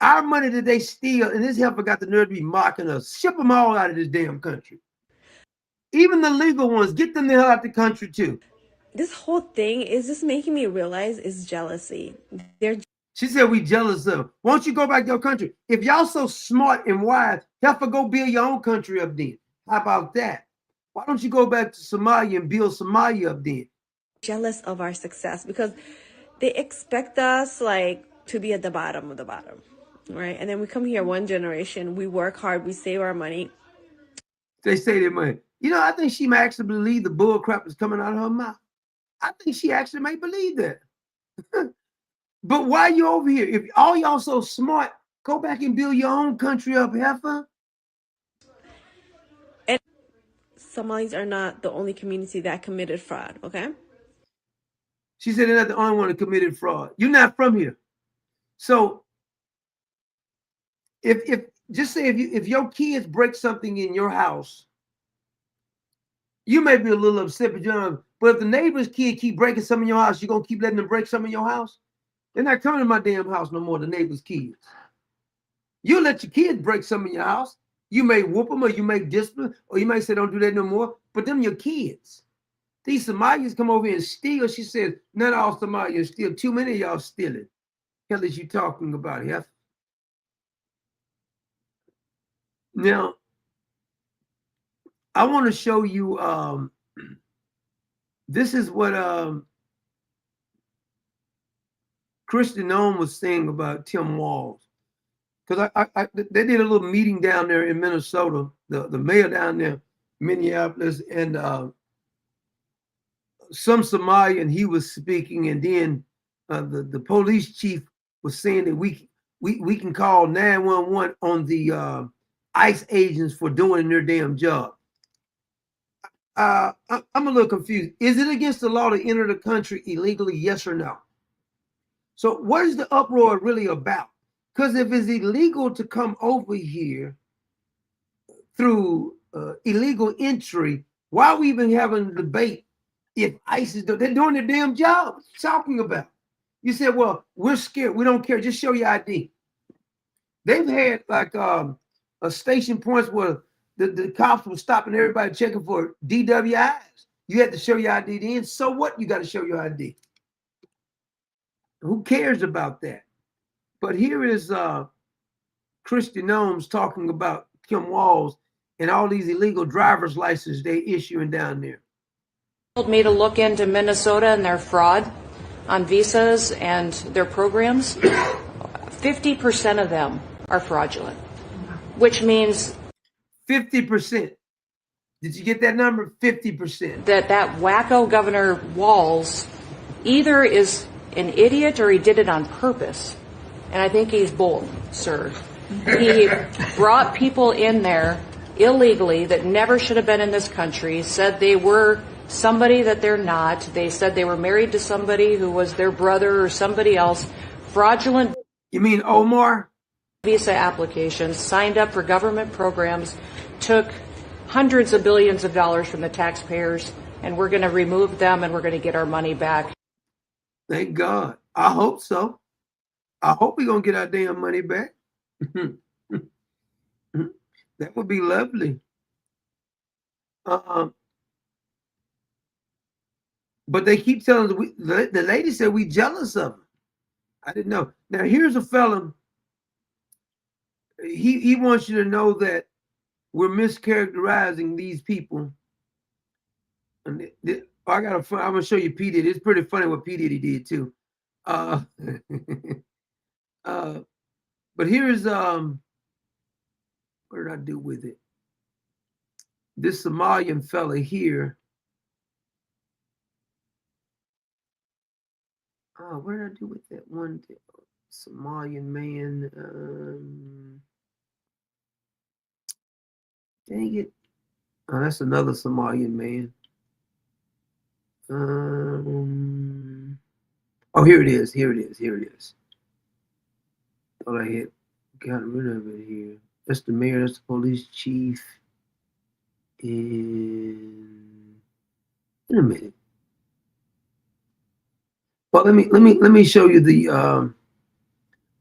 our money that they steal, and this heifer got the nerve to be mocking us. Ship them all out of this damn country. Even the legal ones, get them the hell out the country too. This whole thing is just making me realize is jealousy. She said we jealous of them. Why don't you go back to your country? If y'all so smart and wise, heifer, go build your own country up then. How about that? Why don't you go back to Somalia and build Somalia up then? Jealous of our success because they expect us like to be at the bottom of the bottom, right? And then we come here one generation, we work hard, we save our money. They say their money. You know, I think she might actually believe the bull crap is coming out of her mouth. I think she actually may believe that. But why are you over here? If all y'all so smart, go back and build your own country up, heifer. And Somalis are not the only community that committed fraud, okay? She said they're not the only one that committed fraud. You're not from here. So if just say if your kids break something in your house, you may be a little upset, but if the neighbor's kid keep breaking some in your house, you're gonna keep letting them break some in your house? They're not coming to my damn house no more, the neighbor's kids. You let your kids break some in your house. You may whoop them, or you may discipline, or you may say don't do that no more, but them your kids. These Somalians come over here and steal. She says, not all Somalians steal. Too many of y'all stealing. Hell is you talking about here? Now, I want to show you, this is what Christian Nome was saying about Tim Walz. Because they did a little meeting down there in Minnesota, the mayor down there, Minneapolis, and some Somalian, he was speaking, and then the police chief was saying that we can call 911 on the ICE agents for doing their damn job. I'm a little confused. Is it against the law to enter the country illegally? Yes or no? So what is the uproar really about? Because if it's illegal to come over here through illegal entry, why are we even having a debate if ICE is they're doing their damn job? What are you talking about? You said, well, we're scared. We don't care. Just show your ID. They've had like a station points where the cops were stopping everybody checking for DWIs. You had to show your ID then. So what? You got to show your ID. Who cares about that? But here is Christian Nomes talking about Tim Walz and all these illegal driver's licenses they issuing down there. Told me to look into Minnesota and their fraud on visas and their programs. 50% of them are fraudulent, which means 50%. Did you get that number? 50%. That wacko Governor Walz either is an idiot or he did it on purpose. And I think he's bold, sir. He brought people in there illegally that never should have been in this country, said they were somebody that they're not. They said they were married to somebody who was their brother or somebody else. Fraudulent. You mean Omar? Visa applications, signed up for government programs, took hundreds of billions of dollars from the taxpayers, and we're going to remove them and we're going to get our money back. Thank God. I hope so. I hope we're going to get our damn money back. That would be lovely. But they keep telling us, the lady said we jealous of him. I didn't know. Now, here's a fella. He wants you to know that we're mischaracterizing these people. And I'm going to show you P. Diddy. It's pretty funny what P. Diddy did, too. But here's what did I do with it? This Somalian fella here. What did I do with that one Somalian man? Dang it. Oh, that's another Somalian man. Oh, here it is. Here it is. Here it is. Thought I had got rid of it here. That's the mayor. That's the police chief. In a minute. Well, let me show you the.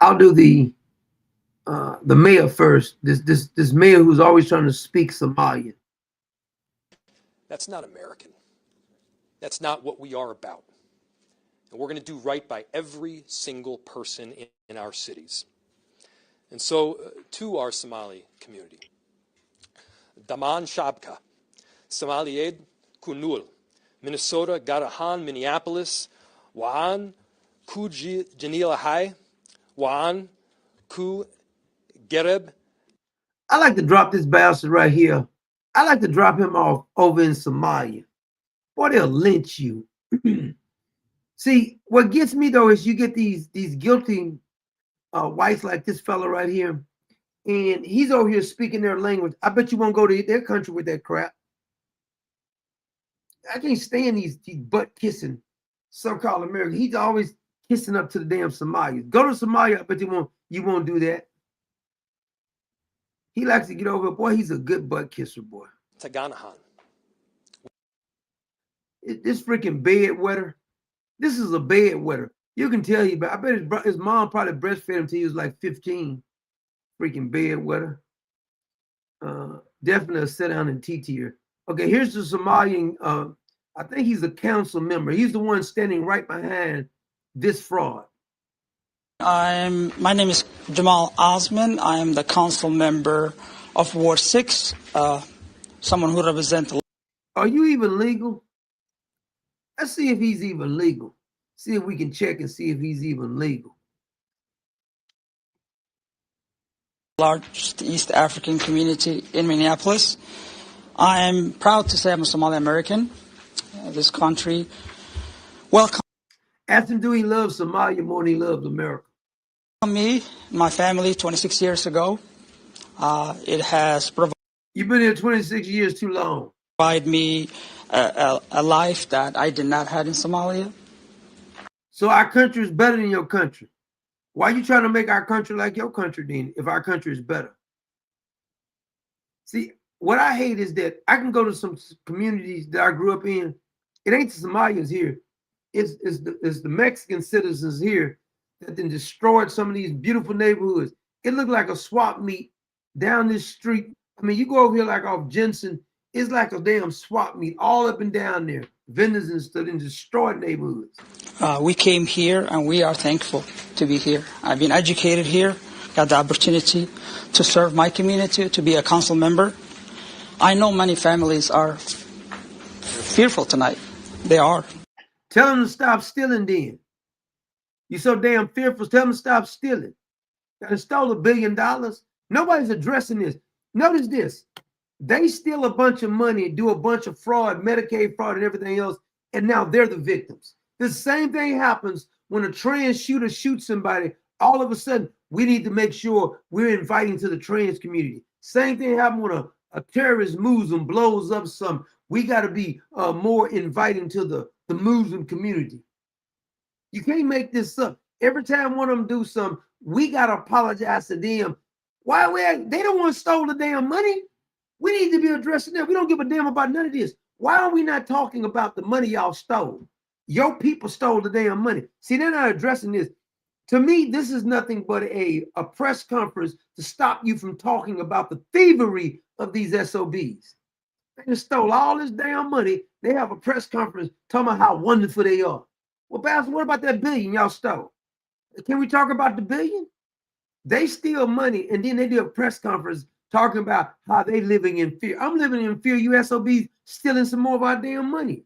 I'll do the mayor first. This mayor who's always trying to speak Somalian. That's not American. That's not what we are about. And we're going to do right by every single person in our cities. And so, to our Somali community, Daman Shabka, Somalied Kunul, Minnesota, Garahan, Minneapolis, Waan, Ku Janila Hai, Waan, Ku Gereb. I like to drop this bastard right here. I like to drop him off over in Somalia. Boy, they'll lynch you. See, what gets me though is you get these guilty whites like this fella right here, and he's over here speaking their language. I bet you won't go to their country with that crap. I can't stand these butt kissing so-called Americans. He's always kissing up to the damn Somalians. Go to Somalia, I bet you won't do that. He likes to get over. Boy, he's a good butt kisser, boy. Taganahan. This freaking bed wetter. This is a bed wetter. You can tell but I bet his mom probably breastfed him till he was like 15. Freaking bedwetter. Definitely a sit down and teach here. Okay, here's the Somalian. I think he's a council member. He's the one standing right behind this fraud. My name is Jamal Osman. I am the council member of Ward 6, someone who represents. Are you even legal? Let's see if he's even legal. See if we can check and see if he's even legal. Largest East African community in Minneapolis. I am proud to say I'm a Somali American. This country welcomed Ask him, do he love Somalia more than he loves America? Me, my family, 26 years ago. It has provided. You've been here 26 years too long. Provide me a life that I did not have in Somalia. So our country is better than your country. Why are you trying to make our country like your country then, if our country is better? See, what I hate is that I can go to some communities that I grew up in. It ain't the Somalians here. It's the Mexican citizens here that then destroyed some of these beautiful neighborhoods. It looked like a swap meet down this street. I mean, you go over here like off Jensen, it's like a damn swap meet all up and down there. Vendors and stuff in destroyed neighborhoods. We came here and we are thankful to be here. I've been educated here, got the opportunity to serve my community, to be a council member. I know many families are fearful tonight. They are. Tell them to stop stealing then. You're so damn fearful. Tell them to stop stealing. They stole $1 billion. Nobody's addressing this. Notice this. They steal a bunch of money, do a bunch of fraud, Medicaid fraud and everything else, and now they're the victims. The same thing happens when a trans shooter shoots somebody. All of a sudden, we need to make sure we're inviting to the trans community. Same thing happened when a terrorist Muslim blows up some. We got to be more inviting to the Muslim community. You can't make this up. Every time one of them do something, we got to apologize to them. Why they don't want to stole the damn money. We need to be addressing that. We don't give a damn about none of this. Why are we not talking about the money y'all stole? Your people stole the damn money. See, they're not addressing this. To me, this is nothing but a press conference to stop you from talking about the thievery of these SOBs. They just stole all this damn money. They have a press conference talking about how wonderful they are. Well, Pastor, what about that billion y'all stole? Can we talk about the billion? They steal money and then they do a press conference talking about how they living in fear. I'm living in fear. You SOBs stealing some more of our damn money.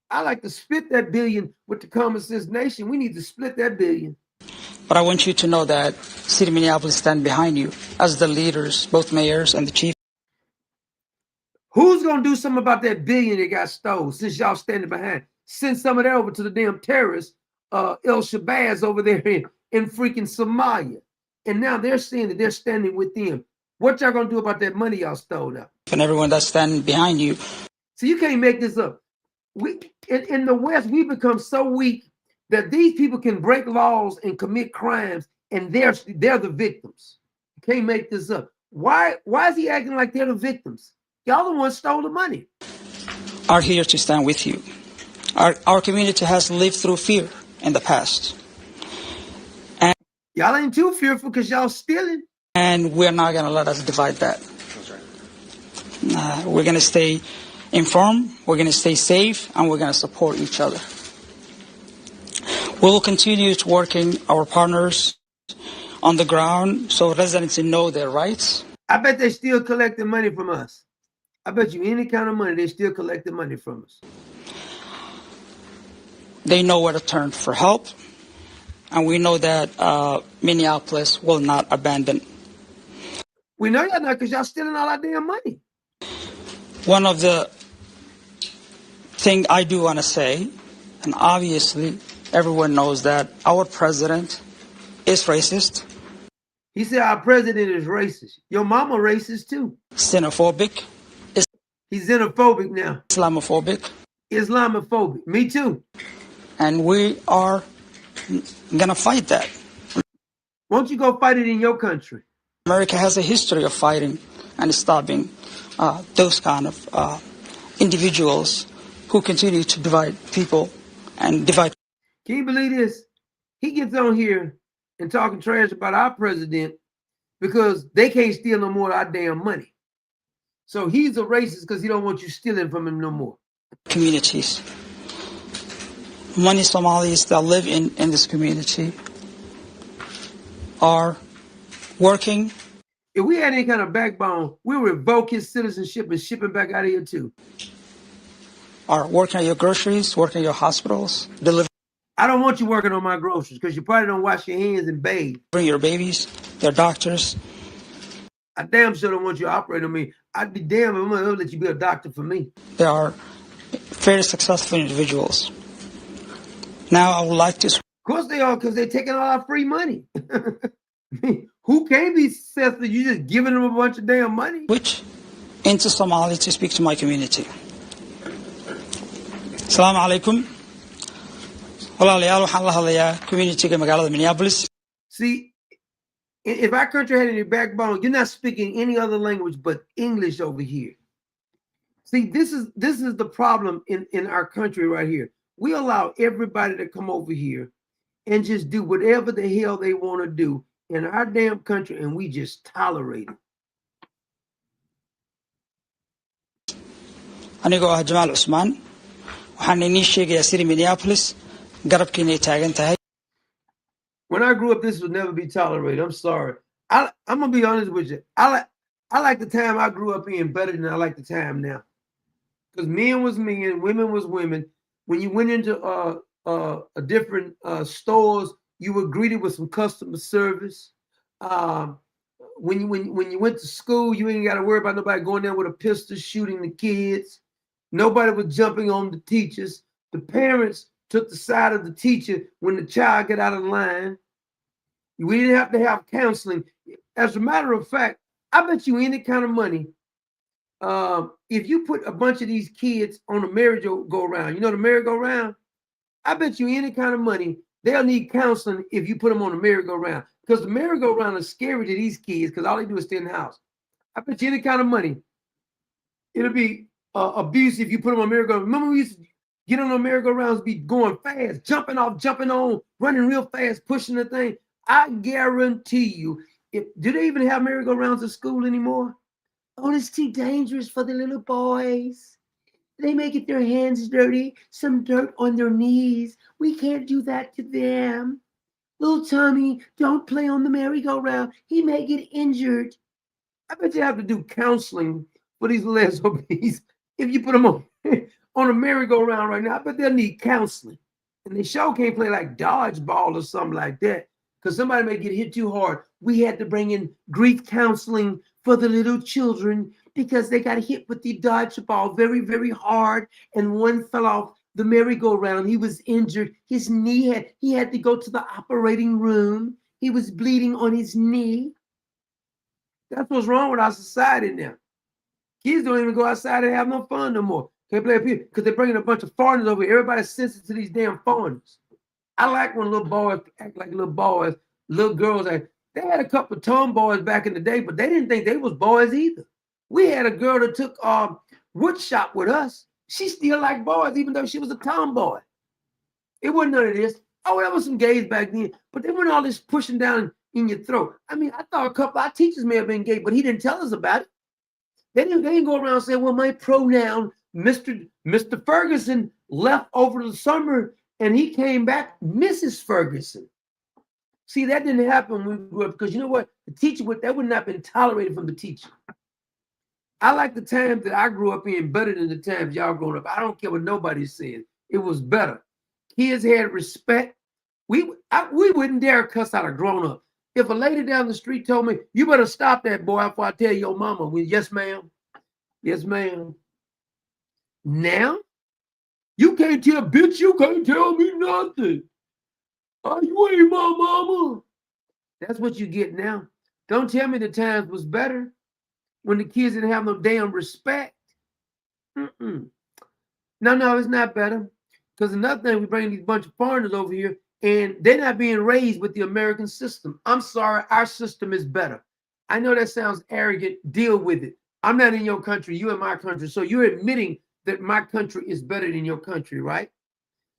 I like to split that billion with the common sense nation. We need to split that billion. But I want you to know that City of Minneapolis stand behind you as the leaders, both mayors and the chief. Who's going to do something about that billion that got stole since y'all standing behind? Send some of that over to the damn terrorists, El Shabazz over there in freaking Somalia. And now they're saying that they're standing with them. What y'all going to do about that money y'all stole now? And everyone that's standing behind you. So you can't make this up. In the West, we become so weak that these people can break laws and commit crimes, and they're the victims. You can't make this up. Why is he acting like they're the victims? Y'all the ones stole the money. Are here to stand with you. Our community has lived through fear in the past. And y'all ain't too fearful because y'all stealing. And we're not going to let us divide that. We're going to stay informed, we're going to stay safe, and we're going to support each other. We will continue to working our partners on the ground so residents know their rights. I bet they still collecting money from us. I bet you any kind of money, they still collecting money from us. They know where to turn for help, and we know that Minneapolis will not abandon. We know y'all not because y'all stealing all our damn money. One of the things I do want to say, and obviously everyone knows that our president is racist. He said our president is racist. Your mama racist too. Xenophobic. He's xenophobic now. Islamophobic. Islamophobic. Me too. And we are going to fight that. Won't you go fight it in your country? America has a history of fighting and stopping those kind of individuals who continue to divide people and divide. Can you believe this? he gets on here and talking trash about our president because they can't steal no more of our damn money. So he's a racist because he don't want you stealing from him no more. Communities. Many Somalis that live in this community are working. If we had any kind of backbone, we would revoke his citizenship and ship him back out of here too. Are working at your groceries, working at your hospitals, delivering. I don't want you working on my groceries because you probably don't wash your hands and bathe. Bring your babies, their doctors. I damn sure don't want you operating on me. I'd be damn if I'm gonna let you be a doctor for me. They are very successful individuals. Now I would like to. Of course they are, because they're taking all our free money. Who can't be successful? You just giving them a bunch of damn money. Which into Somalia to speak to my community. Assalamu alaikum. Walaalayaal waxaan la hadlayaa community-ga magaalada Minneapolis. See, if our country had any backbone, you're not speaking any other language but English over here. See, this is the problem in our country right here. We allow everybody to come over here and just do whatever the hell they want to do in our damn country, and we just tolerate it. Anigoo ah Jamaal Usmaan, waxaan inii sheegayaa City Minneapolis, garabkiina ay taagan tahay. When I grew up, this would never be tolerated. I'm sorry. I'm gonna be honest with you. I like the time I grew up in better than I like the time now. Because men was men, women was women. When you went into a different stores, you were greeted with some customer service. When you went to school, you ain't got to worry about nobody going there with a pistol shooting the kids. Nobody was jumping on the teachers. The parents took the side of the teacher when the child got out of line. We didn't have to have counseling. As a matter of fact, I bet you any kind of money, if you put a bunch of these kids on a merry-go-round, you know the merry-go-round? I bet you any kind of money, they'll need counseling if you put them on a merry-go-round. Because the merry-go-round is scary to these kids because all they do is stay in the house. I bet you any kind of money, it'll be abuse if you put them on merry-go-round. Remember we used to get on the merry-go-rounds, be going fast, jumping off, jumping on, running real fast, pushing the thing. I guarantee you, do they even have merry-go-rounds at school anymore? Oh, it's too dangerous for the little boys. They may get their hands dirty, some dirt on their knees. We can't do that to them. Little Tommy, don't play on the merry-go-round. He may get injured. I bet you have to do counseling for these little SOBs. If you put them on a merry-go-round right now, I bet they'll need counseling. And they sure can't play like dodgeball or something like that, because somebody may get hit too hard. We had to bring in grief counseling for the little children because they got hit with the dodgeball very, very hard, and one fell off the merry-go-round. He was injured. His knee he had to go to the operating room. He was bleeding on his knee. That's what's wrong with our society now. Kids don't even go outside and have no fun no more. Can't play because they're bringing a bunch of foreigners over here. Everybody's sensitive to these damn foreigners. I like when little boys act like little boys, little girls. They had a couple of tomboys back in the day, but they didn't think they was boys either. We had a girl that took wood shop with us. She still liked boys, even though she was a tomboy. It wasn't none of this. Oh, there was some gays back then, but they weren't all this pushing down in your throat. I mean, I thought a couple of our teachers may have been gay, but he didn't tell us about it. They didn't go around saying, well, my pronoun, Mr. Ferguson left over the summer and he came back, Mrs. Ferguson. See, that didn't happen when we grew up, because you know what? The teacher that would not have been tolerated from the teacher. I like the times that I grew up in better than the times y'all growing up. I don't care what nobody's saying. It was better. Kids had respect. We wouldn't dare cuss out a grown-up. If a lady down the street told me, you better stop that boy before I tell your mama, yes, ma'am. Yes, ma'am. Now, you can't tell, bitch, you can't tell me nothing. Oh, you ain't my mama. That's what you get now. Don't tell me the times was better when the kids didn't have no damn respect. No, it's not better. Because another thing, we bring these bunch of foreigners over here, and they're not being raised with the American system. I'm sorry, our system is better. I know that sounds arrogant. Deal with it. I'm not in your country. You're in my country. So you're admitting that my country is better than your country, right?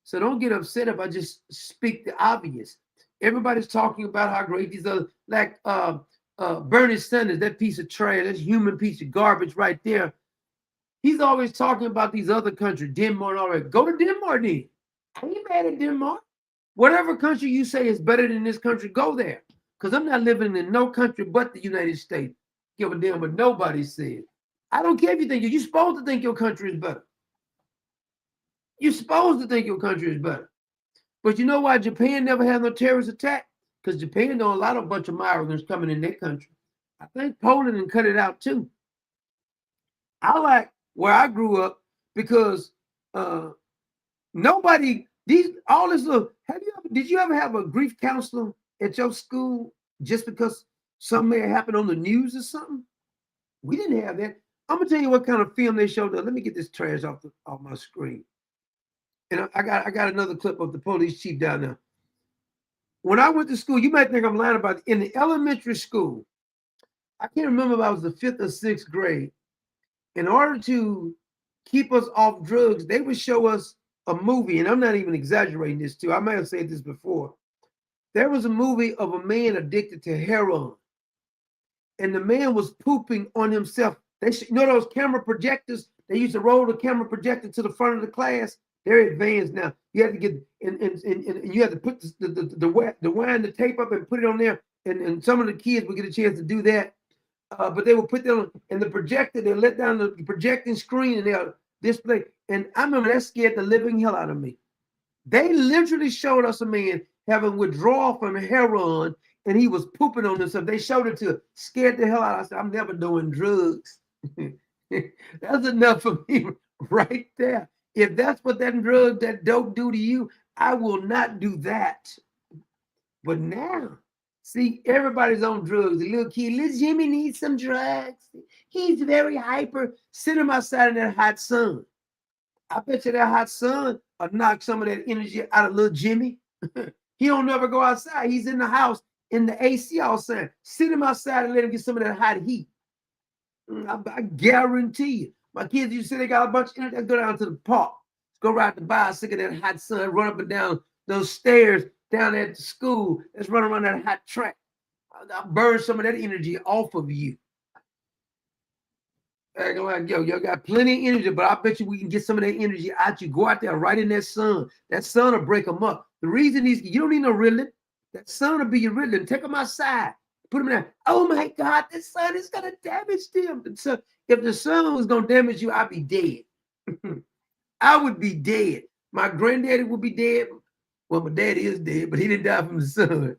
So don't get upset if I just speak the obvious. Everybody's talking about how great these other, like Bernie Sanders, that piece of trash, that human piece of garbage right there. He's always talking about these other countries, Denmark and all that. Go to Denmark then. I ain't mad at Denmark. Whatever country you say is better than this country, go there. Because I'm not living in no country but the United States. Give a damn what nobody says. I don't care if you think you're supposed to think your country is better. You're supposed to think your country is better. But you know why Japan never had no terrorist attack? Because Japan don't allow a bunch of migrants coming in their country. I think Poland and cut it out too. I like where I grew up because nobody, all this little, did you ever have a grief counselor at your school just because something may have happened on the news or something? We didn't have that. I'm gonna tell you what kind of film they showed us. Let me get this trash off my screen. And I got another clip of the police chief down there. When I went to school, you might think I'm lying about it. In the elementary school, I can't remember if I was the 5th or 6th grade. In order to keep us off drugs, they would show us a movie, and I'm not even exaggerating this too. I may have said this before. There was a movie of a man addicted to heroin, and the man was pooping on himself. You know those camera projectors? They used to roll the camera projector to the front of the class. They're advanced now. You have to get and you have to put the wind the tape up and put it on there. And some of the kids would get a chance to do that. But they would put that on, and the projector, they let down the projecting screen and they'll display. And I remember that scared the living hell out of me. They literally showed us a man having withdrawal from heroin and he was pooping on himself. They showed it to scared the hell out. I said, I'm never doing drugs. That's enough for me right there. If that's what that drug, that dope do to you, I will not do that. But now, see, everybody's on drugs. The little kid, little Jimmy needs some drugs. He's very hyper. Sit him outside in that hot sun. I bet you that hot sun will knock some of that energy out of little Jimmy. He don't never go outside. He's in the house in the AC outside. Sit him outside and let him get some of that hot heat. I guarantee you. My kids, you say they got a bunch of energy, let's go down to the park. Let's go ride the bicycle in that hot sun, run up and down those stairs down at the school. Let's run around that hot track. I'll burn some of that energy off of you. Acting like, yo, y'all got plenty of energy, but I bet you we can get some of that energy out you. Go out there right in that sun. That sun will break them up. The reason is you don't need no Ritalin. That sun will be your Ritalin. Take them outside. Put them in there. Oh my God, the sun is going to damage them. So if the sun was going to damage you, I'd be dead. I would be dead. My granddaddy would be dead. Well, my daddy is dead, but he didn't die from the sun.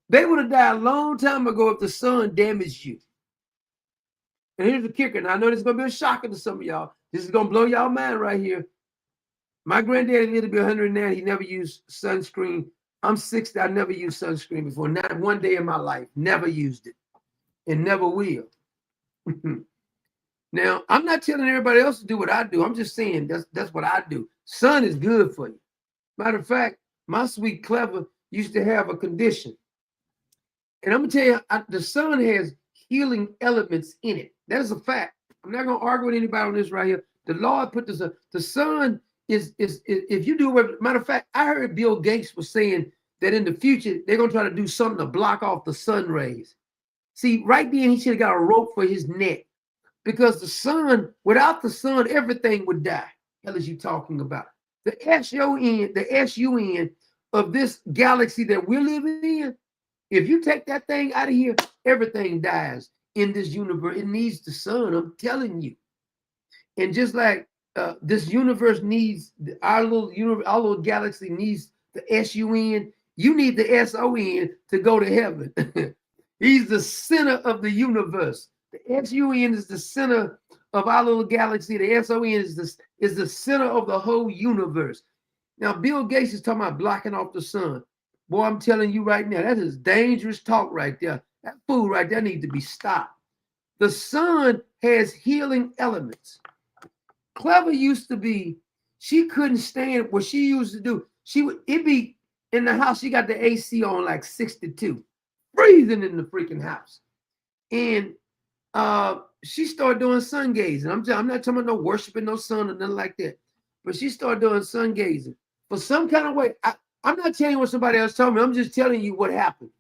They would have died a long time ago if the sun damaged you. And here's the kicker. Now, I know this is going to be a shocker to some of y'all. This is going to blow y'all mind right here. My granddaddy lived to be 109. He never used sunscreen. I'm 60. I never used sunscreen before. Not one day in my life. Never used it. And never will. Now, I'm not telling everybody else to do what I do. I'm just saying that's what I do. Sun is good for you. Matter of fact, my sweet Clever used to have a condition. And I'm going to tell you, the sun has healing elements in it. That is a fact. I'm not going to argue with anybody on this right here. The Lord put this, the sun is if you do what, matter of fact, I heard Bill Gates was saying that in the future, they're going to try to do something to block off the sun rays. See, right then, he should have got a rope for his neck because the sun, without the sun, everything would die. Hell is you talking about? The S-U-N of this galaxy that we're living in, if you take that thing out of here, everything dies in this universe. It needs the sun, I'm telling you. And just like this universe needs, our little galaxy needs the S-U-N, you need the S-O-N to go to heaven. He's the center of the universe. The S-U-N is the center of our little galaxy. The S-O-N is the center of the whole universe. Now, Bill Gates is talking about blocking off the sun. Boy, I'm telling you right now, that is dangerous talk right there. That fool right there needs to be stopped. The sun has healing elements. Clever used to be, she couldn't stand what she used to do. It'd be in the house, she got the AC on like 62, freezing in the freaking house. And she started doing sun gazing. I'm not talking about no worshiping no sun or nothing like that. But she started doing sun gazing. For some kind of way, I'm not telling you what somebody else told me. I'm just telling you what happened.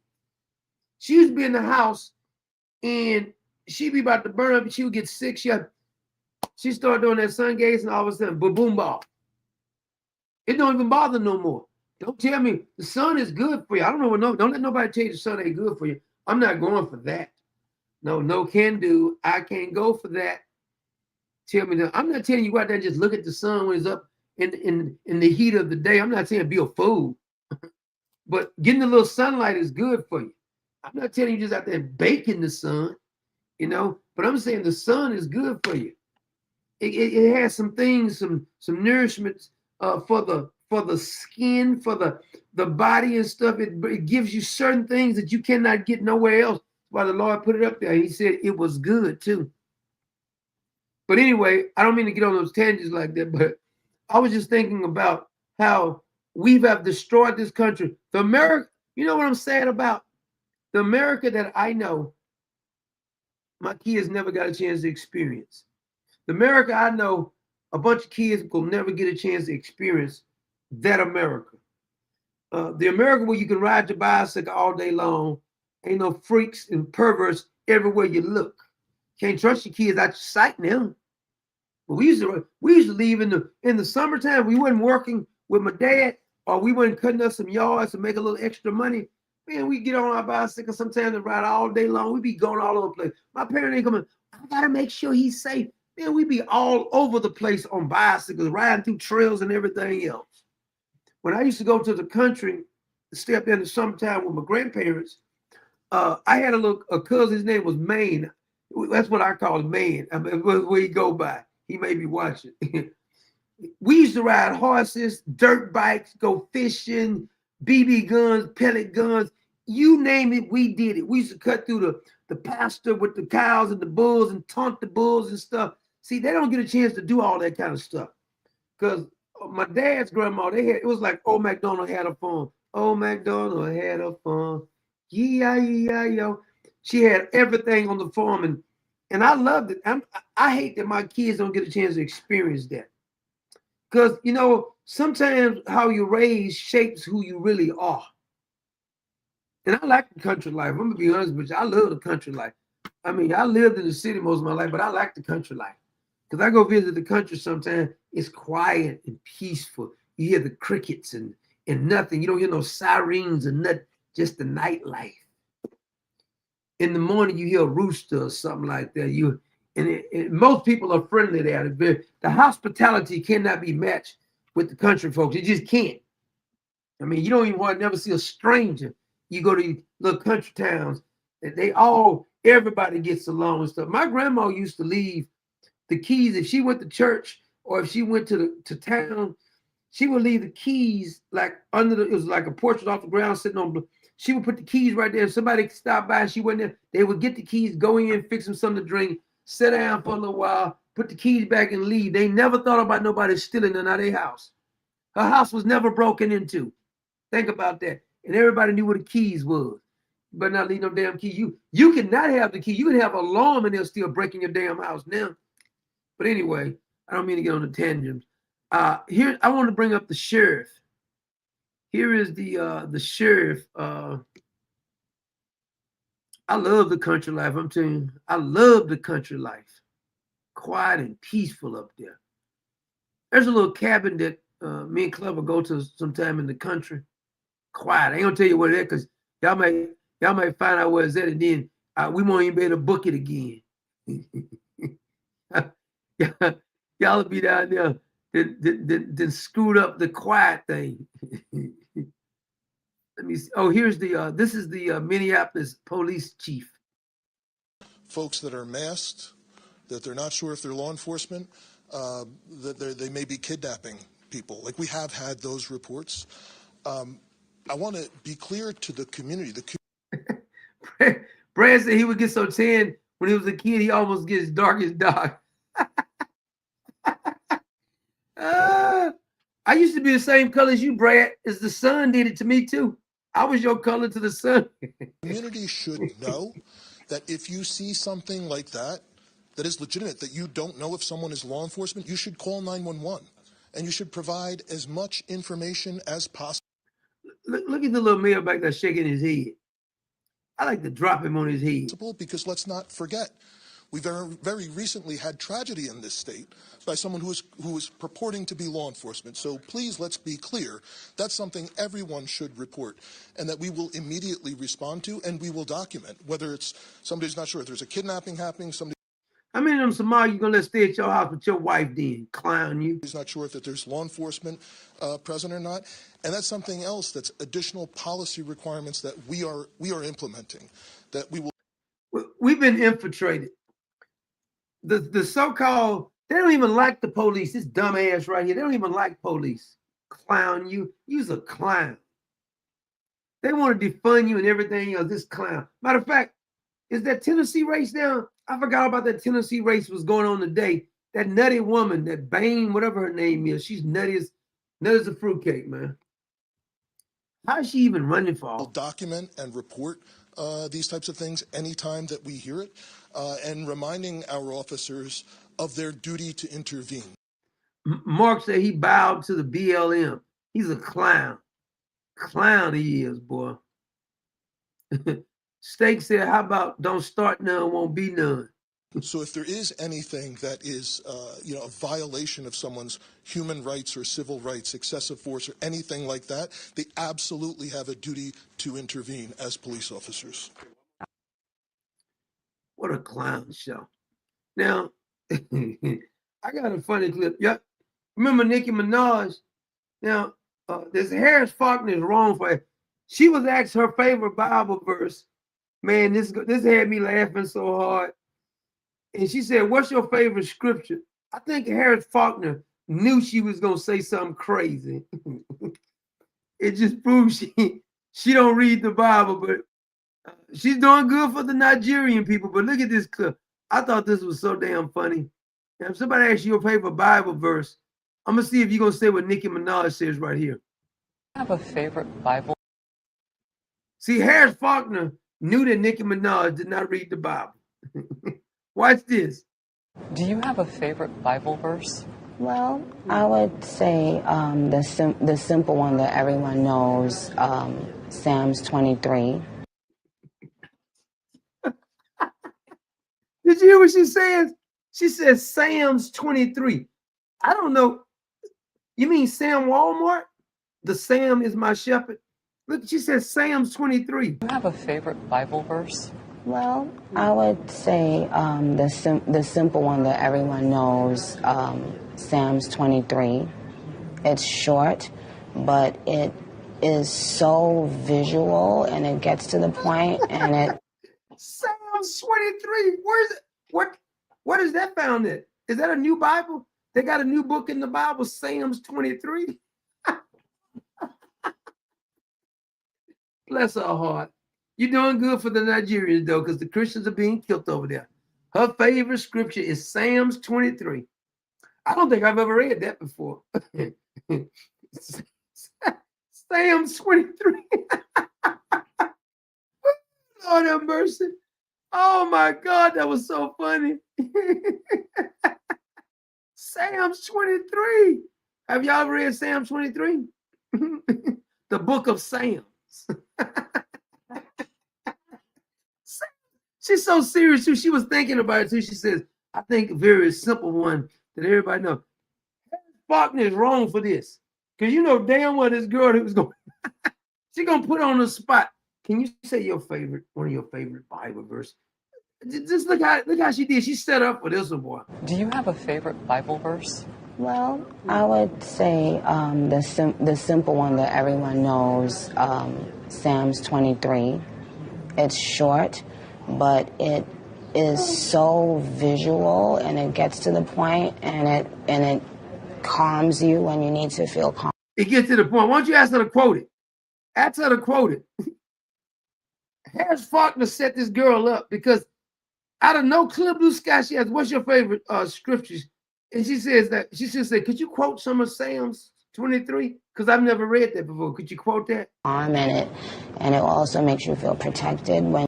She used to be in the house and she'd be about to burn up and she would get sick. She started doing that sun gaze and all of a sudden, boom, boom, ball. It don't even bother no more. Don't tell me the sun is good for you. I don't know. Don't let nobody tell you the sun ain't good for you. I'm not going for that. No can do. I can't go for that. Tell me that. I'm not telling you go out there and just look at the sun when it's up in the heat of the day. I'm not saying be a fool. But getting a little sunlight is good for you. I'm not telling you just out there and bake in the sun, but I'm saying the sun is good for you. It has some things, some nourishment for the skin, for the body and stuff. It gives you certain things that you cannot get nowhere else. Why the Lord put it up there. He said it was good too. But anyway, I don't mean to get on those tangents like that, but I was just thinking about how we have destroyed this country. The America, you know what I'm saying about the America that I know, my kids never got a chance to experience. The America I know, a bunch of kids will never get a chance to experience that America. The America where you can ride your bicycle all day long, ain't no freaks and perverts everywhere you look. Can't trust your kids out your sight now. But we used to leave in the summertime. We wasn't working with my dad, or we wasn't cutting up some yards to make a little extra money. Man, we get on our bicycle sometimes and ride all day long. We be going all over the place. My parents ain't coming. I gotta make sure he's safe. Man, we be all over the place on bicycles, riding through trails and everything else. When I used to go to the country, stay up there in the summertime with my grandparents, I had a cousin. His name was Maine. That's what I call him, Maine. I mean, where he go by. He may be watching. We used to ride horses, dirt bikes, go fishing, BB guns, pellet guns. You name it, we did it. We used to cut through the pasture with the cows and the bulls and taunt the bulls and stuff. See, they don't get a chance to do all that kind of stuff. Because my dad's grandma, it was like Old MacDonald had a farm. Old MacDonald had a farm. E-I-E-I-O. She had everything on the farm, and I loved it. I hate that my kids don't get a chance to experience that. Because, sometimes how you're raised shapes who you really are. And I like the country life. I'm going to be honest with you. I love the country life. I mean, I lived in the city most of my life, but I like the country life. Because I go visit the country sometimes, it's quiet and peaceful. You hear the crickets and nothing. You don't hear no sirens or nothing, just the nightlife. In the morning, you hear a rooster or something like that. Most people are friendly there. The hospitality cannot be matched with the country folks. It just can't. I mean, you don't even want to never see a stranger. You go to these little country towns, and everybody gets along and stuff. My grandma used to leave the keys. If she went to church or if she went to town, she would leave the keys like it was like a portrait off the ground sitting on. She would put the keys right there. If somebody stopped by and she went there, they would get the keys, go in, fix them something to drink, sit down for a little while, put the keys back and leave. They never thought about nobody stealing them out of their house. Her house was never broken into. Think about that. And everybody knew where the keys was. But not leave no damn key. You cannot have the key. You can have an alarm and they'll still break in your damn house now. But anyway, I don't mean to get on the tangent. Here, I want to bring up the sheriff. Here is the sheriff. I love the country life. I'm telling you, I love the country life. Quiet and peaceful up there. There's a little cabin that me and Clever go to sometime in the country. Quiet. I ain't gonna tell you what it is because y'all might find out where it's at, and then we won't even be able to book it again. Y'all will be down there then screwed up the quiet thing. Let me see. Oh, here's this is the Minneapolis police chief. Folks that are masked, that they're not sure if they're law enforcement, that they may be kidnapping people. Like, we have had those reports. I want to be clear to the community. Brad said he would get so tan when he was a kid, he almost gets dark as dark. I used to be the same color as you, Brad, as the sun did it to me too. I was your color to the sun. Community should know that if you see something like that is legitimate, that you don't know if someone is law enforcement, you should call 911 and you should provide as much information as possible. Look at the little male back there shaking his head. I like to drop him on his head. Because let's not forget, we very recently had tragedy in this state by someone who was purporting to be law enforcement. So please, let's be clear. That's something everyone should report and that we will immediately respond to and we will document, whether it's somebody's not sure if there's a kidnapping happening, somebody. How many of them Somalia you gonna let stay at your house with your wife then? Clown you. He's not sure if there's law enforcement present or not. And that's something else that's additional policy requirements that we are implementing, that we will. We've been infiltrated. The so-called, they don't even like the police. This dumbass right here, they don't even like police. Clown you. You's a clown. They want to defund you and everything else. This clown. Matter of fact, is that Tennessee race now? I forgot about that Tennessee race was going on today. That nutty woman, that Bain, whatever her name is, she's nutty as a fruitcake, man. How is she even running for? We'll document and report these types of things anytime that we hear it, and reminding our officers of their duty to intervene. Mark said he bowed to the BLM. He's a clown. Clown he is, boy. Steak said, how about don't start none, won't be none. So if there is anything that is, a violation of someone's human rights or civil rights, excessive force or anything like that, they absolutely have a duty to intervene as police officers. What a clown show. Now, I got a funny clip. Yep. Remember Nicki Minaj? Now, this Harris Faulkner is wrong for it. She was asked her favorite Bible verse. Man, this had me laughing so hard. And she said, what's your favorite scripture? I think Harris Faulkner knew she was going to say something crazy. It just proves she don't read the Bible, but she's doing good for the Nigerian people. But look at this clip. I thought this was so damn funny. Now, if somebody asks you your favorite Bible verse, I'm going to see if you're going to say what Nicki Minaj says right here. I have a favorite Bible. See, Harris Faulkner knew that Nicki Minaj did not read the Bible. Watch this. Do you have a favorite Bible verse? Well, I would say the simple one that everyone knows, Psalms 23. Did you hear what she says? She says Psalms 23. I don't know. You mean Sam Walmart? The Sam is my shepherd. Look, she says Psalms 23. Do you have a favorite Bible verse? Well, I would say the simple one that everyone knows, Psalms 23. It's short, but it is so visual and it gets to the point and it. Psalms 23. Where is it? What is that found in? Is that a new Bible? They got a new book in the Bible, Psalms 23. Bless her heart. You're doing good for the Nigerians, though, because the Christians are being killed over there. Her favorite scripture is Psalms 23. I don't think I've ever read that before. Psalms 23. Lord have mercy. Oh, my God, that was so funny. Psalms 23. Have y'all read Psalms 23? The book of Psalms. She's so serious too. She was thinking about it too. She says, I think a very simple one that everybody knows. Faulkner is wrong for this. Because you know damn well this girl that was going she's gonna put on the spot. Can you say your favorite, one of your favorite Bible verse? Just look how she did. She set up for this one, boy. Do you have a favorite Bible verse? Well, I would say the simple one that everyone knows, Psalms 23. It's short, but it is so visual and it gets to the point and it calms you when you need to feel calm. It gets to the point. Why don't you ask her to quote it? Ask her to quote it. Harris Faulkner set this girl up because out of no clear blue sky, she asked, what's your favorite scriptures? And she says that, she should say, could you quote some of Psalms 23? Because I've never read that before. Could you quote that? And it also makes you feel protected when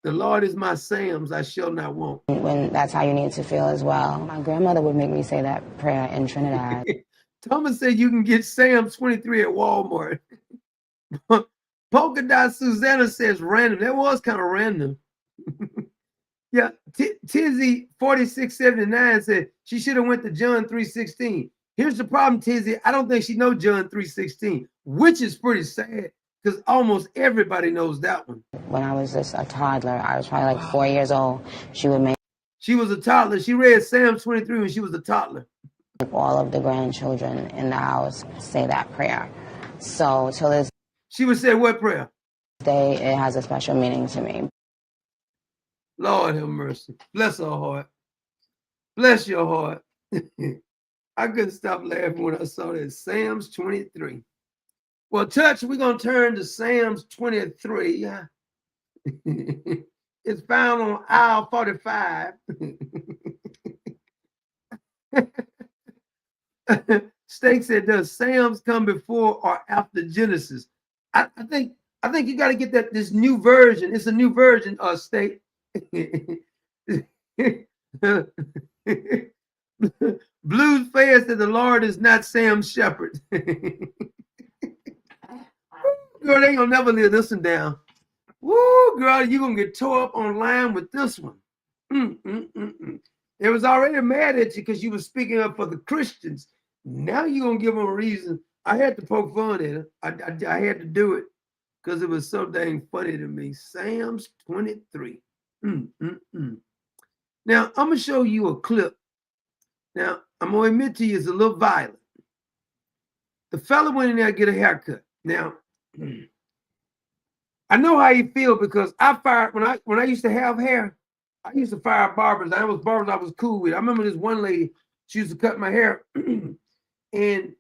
the Lord is my Psalms, I shall not want. When that's how you need to feel as well. My grandmother would make me say that prayer in Trinidad. Thomas said you can get Psalms 23 at Walmart. Polka Dot Susanna says random. That was kind of random. Yeah, Tizzy 4679 said she should have went to John 3:16. Here's the problem, Tizzy. I don't think she knows John 3:16, which is pretty sad because almost everybody knows that one. When I was just a toddler, I was probably like 4 years old. She would make. She was a toddler. She read Psalm 23 when she was a toddler. All of the grandchildren in the house say that prayer. So till this. She would say what prayer? Day, it has a special meaning to me. Lord have mercy. Bless her heart. Bless your heart. I couldn't stop laughing when I saw that. Psalms 23. Well, Touch, we're going to turn to Psalms 23. It's found on aisle 45. Steak said, does Psalms come before or after Genesis? I think you got to get this new version. It's a new version, Steak. Blues Fair said the Lord is not Sam Shepard. Girl, they ain't gonna never live this one down. Woo, girl, you gonna get tore up online with this one. It was already mad at you because you were speaking up for the Christians. Now you're gonna give them a reason. I had to poke fun at her. I had to do it because it was so dang funny to me. Psalms 23. Now, I'm gonna show you a clip. Now, I'm gonna admit to you, it's a little violent. The fella went in there to get a haircut. Now, I know how you feel because I fired when I used to have hair. I used to fire barbers. I was barbers I was cool with. I remember this one lady. She used to cut my hair, and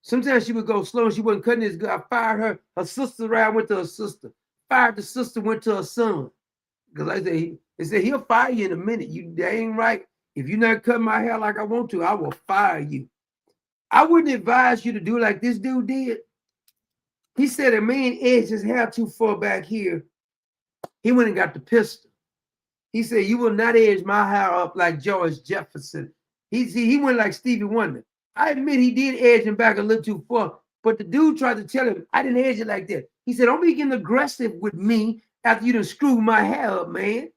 sometimes she would go slow. She wasn't cutting as good. I fired her. Her sister around went to her sister. Fired the sister, went to her son. Because they said he'll fire you in a minute. You dang right. If you're not cutting my hair like I want to, I will fire you. I wouldn't advise you to do like this dude did. He said a man edged his hair too far back here. He went and got the pistol. He said, you will not edge my hair up like George Jefferson. He went like Stevie Wonder. I admit he did edge him back a little too far, but the dude tried to tell him, I didn't edge it like that. He said, don't be getting aggressive with me after you done screwed my hair up, man.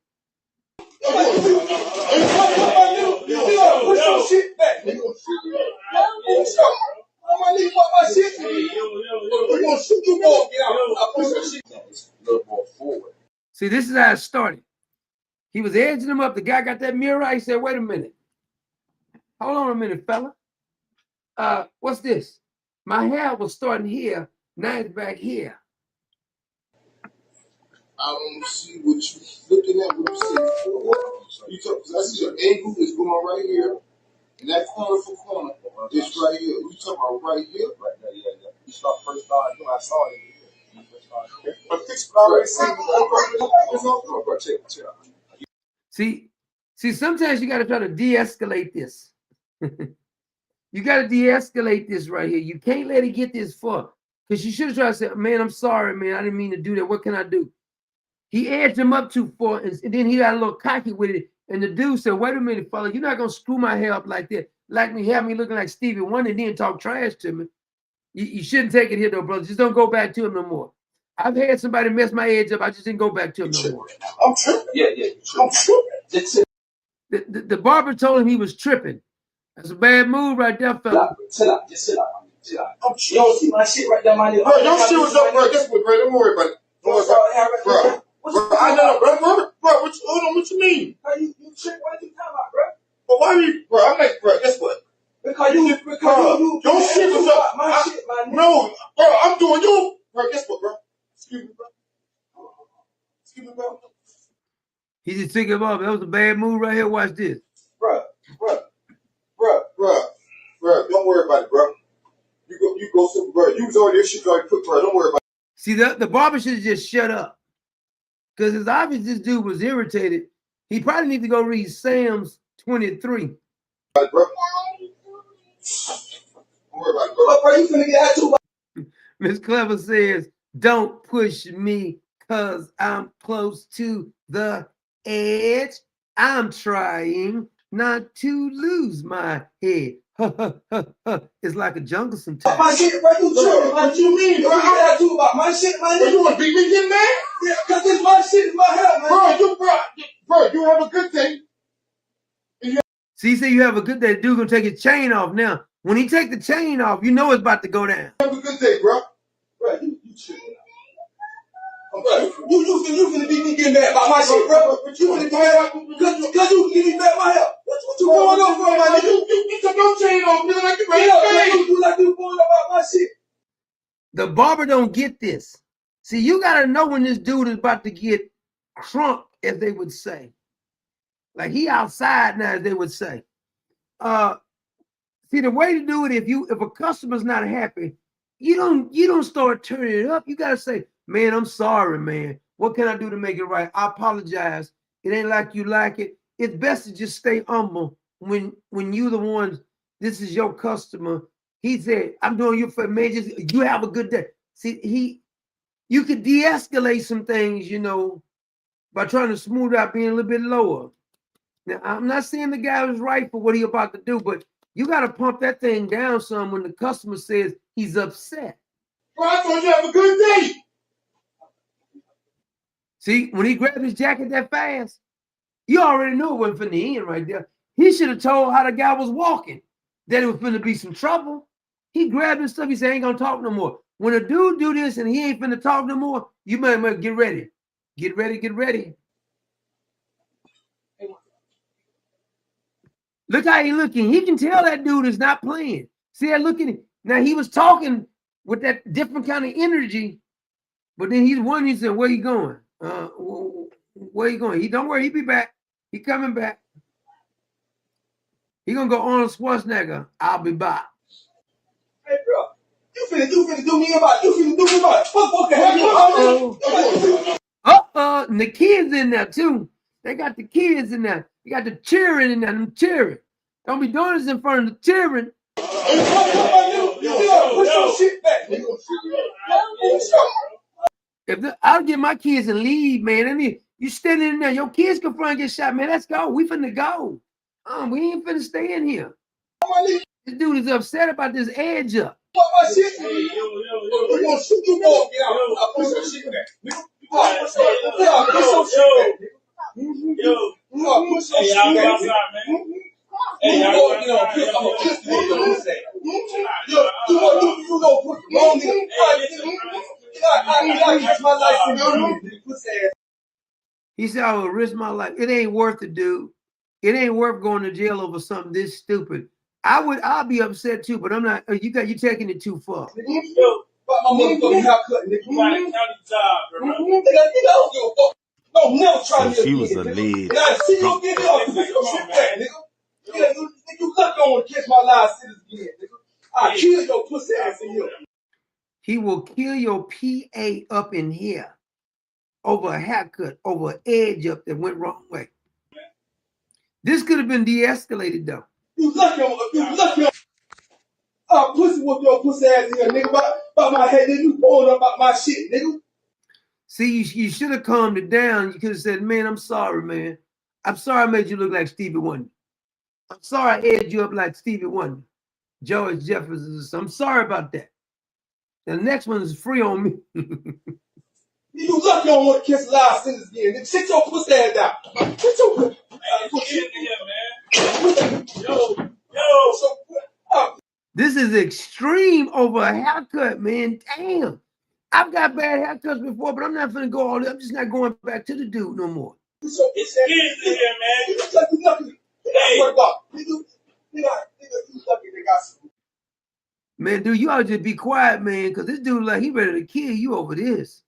See, this is how it started. He was edging him up. The guy got that mirror out. He said, wait a minute. Hold on a minute, fella. What's this? My hair was starting here. Now it's back here. I don't see what you're looking at. What you see? I see your angle is going right here. And that corner for corner is right here. You talking about right here? Right there, yeah. You start first starting. I saw it. But fix what I already seen. See, sometimes you got to try to de-escalate this. You got to de-escalate this right here. You can't let it get this far. Because you should have tried to say, man, I'm sorry, man. I didn't mean to do that. What can I do? He edged him up too far, and then he got a little cocky with it. And the dude said, wait a minute, fella, you're not going to screw my hair up like that. Like me, have me looking like Stevie Wonder and then talk trash to me. You shouldn't take it here, though, brother. Just don't go back to him no more. I've had somebody mess my edge up. I just didn't go back to him no more. I'm tripping. Yeah. I'm tripping. The barber told him he was tripping. That's a bad move right there, fella. Chill out. You don't see my shit right there, my nigga. Bro, your shit was up, bro. Guess what, bro? Don't worry about it. Don't worry about it. Bro. I know, bro. Hold on, what you mean? You tripping? What you talking about, bro? But why you, bro? I'm like, bro, guess what? Because you your shit was up. My shit, my nigga. No, bro, I'm doing you. Bro, guess what, bro? Excuse me, bro. He just took him off. That was a bad move right here. Watch this. Bro, don't worry about it, bro. You go super, bro. You was already this shit already put, bro. Don't worry about it. See, the barber should have just shut up. Because it's obvious this dude was irritated. He probably need to go read Psalms 23. Bro. Don't worry about it, bro. You finna get out too. Miss Clever says, don't push me because I'm close to the edge. I'm trying not to lose my head. It's like a jungle sometimes. My shit, bro, you tripping? What you mean, bro? I gotta do about my shit, my nigga. You wanna beat me getting mad? Yeah, cause it's my shit, it's my help, man. Bro, you have a good day. See, say you have a good day. The dude gonna take his chain off now. When he take the chain off, you know it's about to go down. Have a good day, bro. Bro, you tripping? Bro, you finna beat me getting mad about my shit, bro. You finna get mad because you get me mad about my help. What you going on for, my nigga? You took your chain off, nigga, like you ready to you like you going about my shit. The barber don't get this. See, you gotta know when this dude is about to get crunk, as they would say. Like he outside now, as they would say. See, the way to do it, if a customer's not happy, you don't start turning it up. You gotta say, man, I'm sorry, man. What can I do to make it right? I apologize. It ain't like you like it. It's best to just stay humble when you the ones, this is your customer. He said, I'm doing you for man, just you have a good day. See, you could de-escalate some things, you know, by trying to smooth out being a little bit lower. Now, I'm not saying the guy was right for what he about to do, but you got to pump that thing down some when the customer says he's upset. Bro, I told you have a good day. See, when he grabbed his jacket that fast, you already knew it wasn't finna end right there. He should have told how the guy was walking that it was finna be some trouble. He grabbed his stuff. He said, I ain't gonna talk no more. When a dude do this and he ain't finna talk no more, you might get ready. Get ready, get ready. Look how he looking. He can tell that dude is not playing. See that look at him. Now he was talking with that different kind of energy, but then he's one. He said, "Where you going? Where you going?" He don't worry. He be back. He coming back. He gonna go Arnold Schwarzenegger. I'll be back. Hey, bro, you finna do me about. You finna do me about. What the hell? And the kids in there too. They got the kids in there. You got the cheering in there. Them cheering. Don't be doing this in front of the cheering. Push your shit back. I'll get my kids and leave, man. I mean, you standing in there, your kids can front and get shot, man. Let's go. We finna go. We ain't finna stay in here. This dude is upset about this edge up. My shit. You gonna shoot you more? Get out. I'll push your shit back. Push your shit back. Push your shit back. Hey, I'm gonna kiss you. You gonna put the wrong nigga. I catch my life. He said, I will risk my life. It ain't worth it, dude. It ain't worth going to jail over something this stupid. I'll be upset too, but I'm not. You taking it too far. My motherfucking haircut, nigga. You got a county job, bro. Don't never try me again. She was a lead. Now, see you get up. Push your shit back, nigga. You lucky I want to catch my live citizens again, nigga. I'll kill your pussy ass in here. He will kill your PA up in here over a haircut, over an edge up that went wrong way. This could have been de-escalated though. You lucky I'll pussy whoop your pussy ass in here, nigga. By my head, then you pulling up about my shit, nigga. See, you should have calmed it down. You could have said, man, I'm sorry, man. I'm sorry I made you look like Stevie Wonder. I'm sorry I edged you up like Stevie Wonder. George Jefferson. I'm sorry about that. The next one is free on me. You lucky I don't want to kiss live citizens again. Nigga, sit your pussy ass down. Sit your pussy man. This is extreme over a haircut, man. Damn. I've got bad haircuts before, but I'm not gonna go all. I'm just not going back to the dude no more. It's kids in here, man. You lucky. Man, dude, you ought to just be quiet, man, because this dude, like, he ready to kill you over this.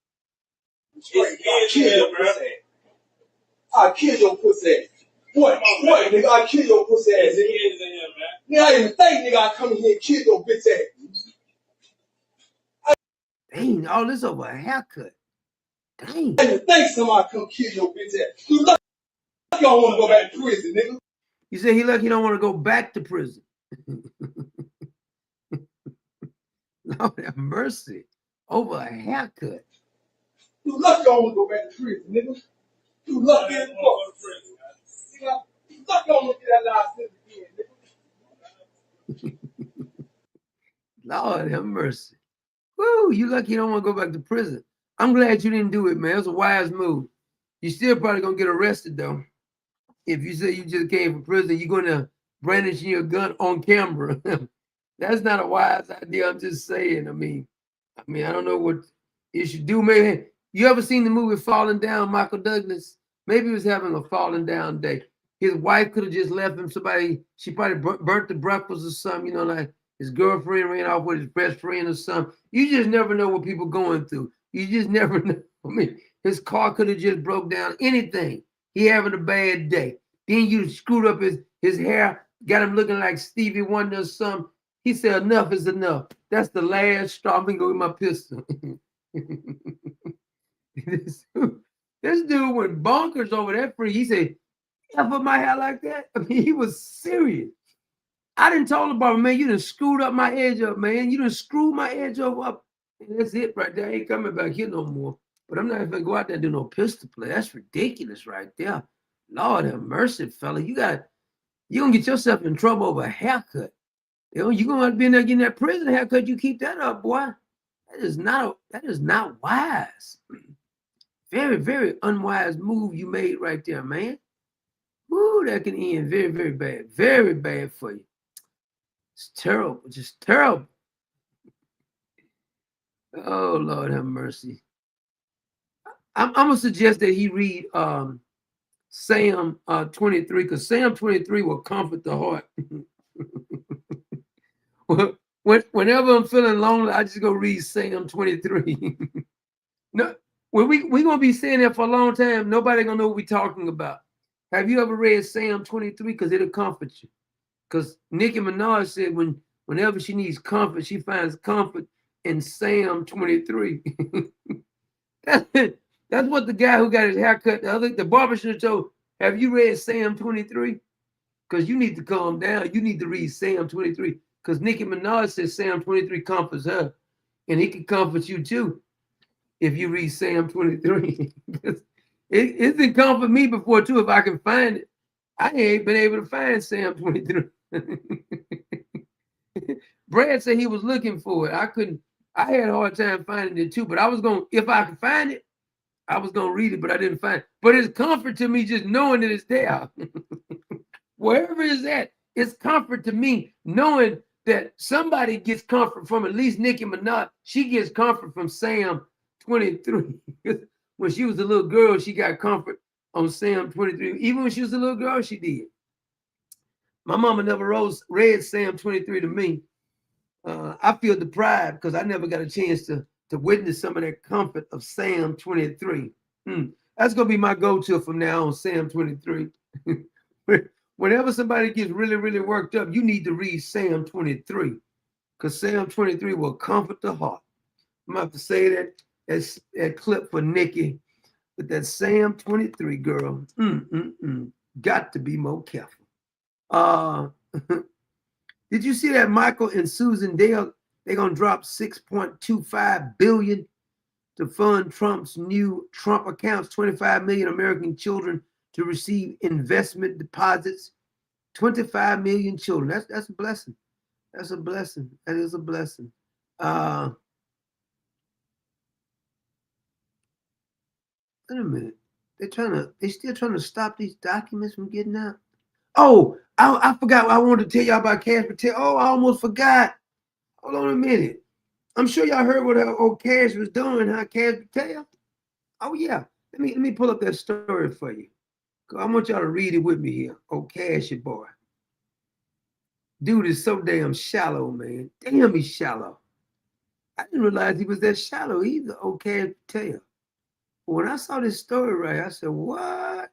I'll kill your pussy ass. What, nigga? I'll kill your pussy ass. Nigga, I didn't think, nigga, I'd come in here and kill your bitch ass. Dang, all this over a haircut. Dang. I didn't think somebody come kill your bitch ass. You lucky I don't want to go back to prison, nigga. You say he lucky you don't want to go back to prison. Lord have mercy. Over a haircut. You lucky I don't want to go back to prison, nigga. You lucky as fuck. You lucky I don't want to get that Lord have mercy. Woo, you lucky you don't want to go back to prison. I'm glad you didn't do it, man. It was a wise move. You still probably gonna get arrested though. If you say you just came from prison, you're gonna brandish your gun on camera. That's not a wise idea. I'm just saying. I mean, I don't know what you should do. Maybe you ever seen the movie Falling Down, Michael Douglas? Maybe he was having a falling down day. His wife could have just left him. She probably burnt the breakfast or something, you know, like his girlfriend ran off with his best friend or something. You just never know what people going through. You just never know. I mean, his car could have just broke down, anything. He having a bad day. Then you screwed up his hair, got him looking like Stevie Wonder or something. He said, enough is enough. That's the last straw. I'm gonna go get my pistol. This dude went bonkers over that free. He said, I put my hair like that. I mean, he was serious. I didn't tell him about, man, you done screwed up my edge up, man. You done screwed my edge up. And that's it right there. I ain't coming back here no more. But I'm not even gonna go out there and do no pistol play. That's ridiculous right there. Lord have mercy, fella. You gonna get yourself in trouble over a haircut. You know, you're gonna have to be in there getting that prison haircut. You keep that up, boy. That is not wise. Very, very unwise move you made right there, man. Ooh, that can end very, very bad. Very bad for you. It's terrible, just terrible. Oh, Lord have mercy. I'm gonna suggest that he read Psalm 23, because Psalm 23 will comfort the heart. Whenever I'm feeling lonely, I just go read Psalm 23. No, we're gonna be saying that for a long time. Nobody gonna know what we're talking about. Have you ever read Psalm 23? Because it'll comfort you. Because Nicki Minaj said whenever she needs comfort, she finds comfort in Psalm 23. That's what the guy who got his haircut, the barber should have told, have you read Psalm 23? Because you need to calm down. You need to read Psalm 23. Because Nicki Minaj says Psalm 23 comforts her. And it can comfort you too if you read Psalm 23. It didn't comfort me before too if I can find it. I ain't been able to find Psalm 23. Brad said he was looking for it. I couldn't. I had a hard time finding it too, but I was going, if I could find it, I was going to read it, but I didn't find it. But it's comfort to me just knowing that it's there. Wherever it's at, it's comfort to me knowing that somebody gets comfort from at least Nicki Minaj. She gets comfort from Psalm 23. When she was a little girl, she got comfort on Psalm 23. Even when she was a little girl, she did. My mama never read Psalm 23 to me. I feel deprived because I never got a chance to witness some of that comfort of Psalm 23. That's going to be my go-to from now on, Psalm 23. Whenever somebody gets really, really worked up, you need to read Psalm 23 because Psalm 23 will comfort the heart. I'm going to have to say that clip for Nikki, but that Psalm 23, girl, got to be more careful. Did you see that Michael and Susan Dale, they're going to drop $6.25 billion to fund Trump's new Trump accounts, 25 million American children to receive investment deposits. 25 million children. That's a blessing. That's a blessing. That is a blessing. Wait a minute. They're still trying to stop these documents from getting out. Oh, I forgot what I wanted to tell y'all about Cash Patel. Oh, I almost forgot. Hold on a minute. I'm sure y'all heard what old Cash was doing, huh? Cash Patel. Oh yeah. Let me pull up that story for you. I want y'all to read it with me here. Oh, Cash, your boy. Dude is so damn shallow, man. Damn, he's shallow. I didn't realize he was that shallow either. Oh, Cash Patel. When I saw this story, right, I said, what?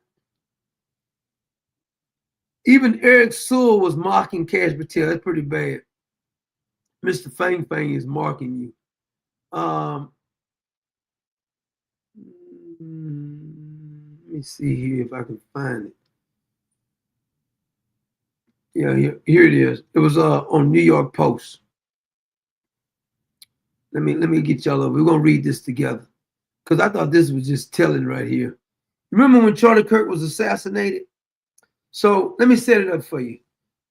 Even Eric Sewell was mocking Cash Patel. That's pretty bad. Mr. Fang Fang is marking you. Let me see here if I can find it. Yeah, here it is. It was on New York Post. Let me get y'all over. We're gonna read this together because I thought this was just telling right here. Remember when Charlie Kirk was assassinated? So let me set it up for you.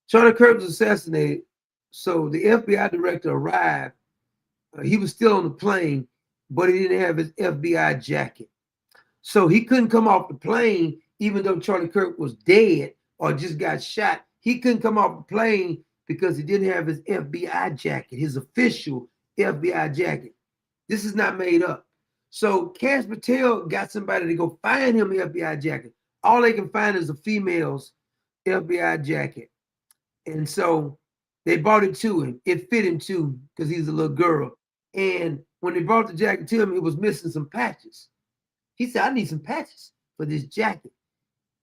Charlie Kirk was assassinated. So the FBI director arrived He was still on the plane, but he didn't have his FBI jacket. So he couldn't come off the plane, even though Charlie Kirk was dead or just got shot. He couldn't come off the plane because he didn't have his FBI jacket, his official FBI jacket. This is not made up. So Cash Patel got somebody to go find him an FBI jacket. All they can find is a female's FBI jacket. And so they brought it to him. It fit him too, because he's a little girl. And when they brought the jacket to him, it was missing some patches. He said, I need some patches for this jacket.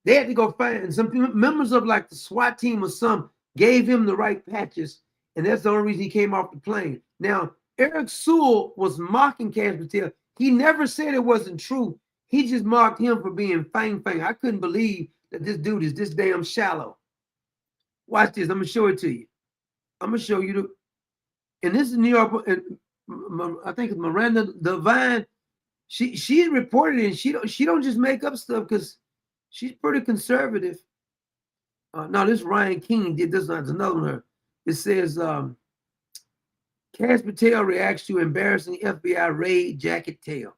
They had to go find, and some members of like the SWAT team or some gave him the right patches, and that's the only reason he came off the plane. Now, Eric Sewell was mocking Cash Patel. He never said it wasn't true. He just mocked him for being fang. I couldn't believe that this dude is this damn shallow. Watch this. I'm going to show it to you. I'm going to show you and this is New York, and I think it's Miranda Devine. She reported it, and she don't just make up stuff because she's pretty conservative. No, this Ryan King did this. That's another one. It says Cash Patel reacts to embarrassing FBI raid jacket tale.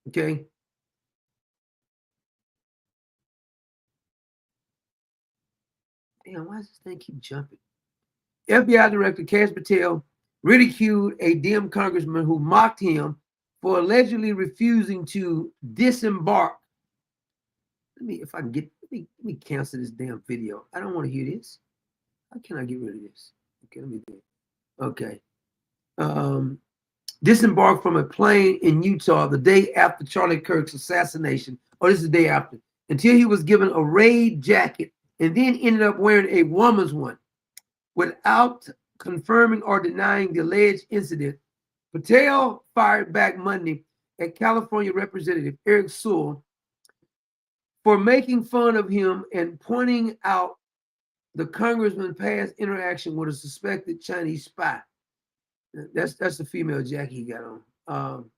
Okay. Damn, why does this thing keep jumping? FBI Director Cash Patel ridiculed a Dem congressman who mocked him for allegedly refusing to disembark. Let me cancel this damn video. I don't want to hear this. How can I get rid of this? Okay, let me do it. Okay. Disembarked from a plane in Utah the day after Charlie Kirk's assassination. Oh, this is the day after. Until he was given a raid jacket and then ended up wearing a woman's one. Without confirming or denying the alleged incident, Patel fired back Monday at California Representative Eric Sewell for making fun of him and pointing out the congressman's past interaction with a suspected Chinese spy. That's the female jacket he got on.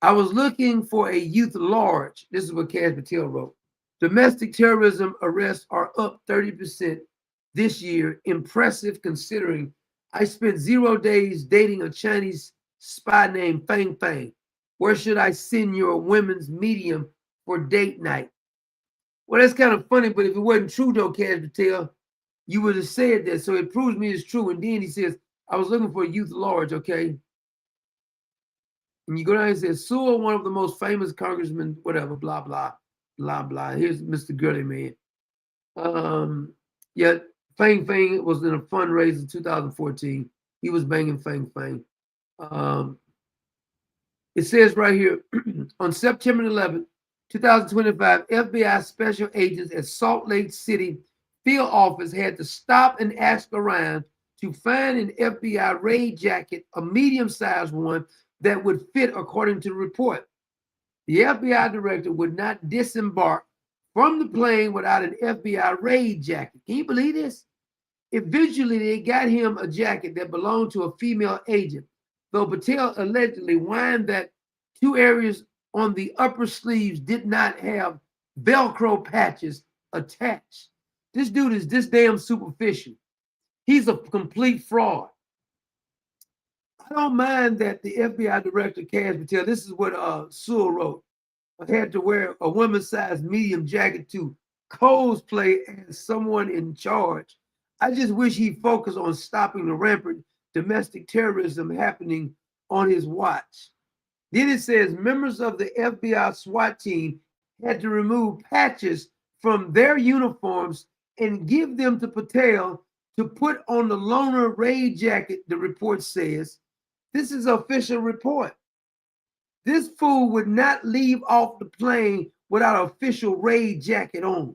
I was looking for a youth large. This is what Cash Patel wrote. Domestic terrorism arrests are up 30% this year. Impressive considering I spent 0 days dating a Chinese spy named Fang Fang. Where should I send your women's medium for date night? Well, that's kind of funny, but if it wasn't true though, Cash Patel, you would have said that. So it proves me it's true. And then he says, I was looking for a youth large, okay? And you go down and say, Sewell, one of the most famous congressmen, whatever, blah, blah, blah, blah. Here's Mr. Gurley, man. Yeah, Fang Fang was in a fundraiser in 2014. He was banging Fang Fang. It says right here, on September 11th, 2025, FBI special agents at Salt Lake City field office had to stop and ask around to find an FBI raid jacket, a medium-sized one that would fit according to the report. The FBI director would not disembark from the plane without an FBI raid jacket. Can you believe this? Eventually, they got him a jacket that belonged to a female agent, though Patel allegedly whined that 2 areas on the upper sleeves did not have Velcro patches attached. This dude is this damn superficial. He's a complete fraud. I don't mind that the FBI director, Cash Patel, this is what Sewell wrote. I had to wear a woman-sized medium jacket to cosplay as someone in charge. I just wish he focused on stopping the rampant domestic terrorism happening on his watch. Then it says members of the FBI SWAT team had to remove patches from their uniforms and give them to Patel to put on the loner raid jacket, the report says. This is an official report. This fool would not leave off the plane without an official raid jacket on.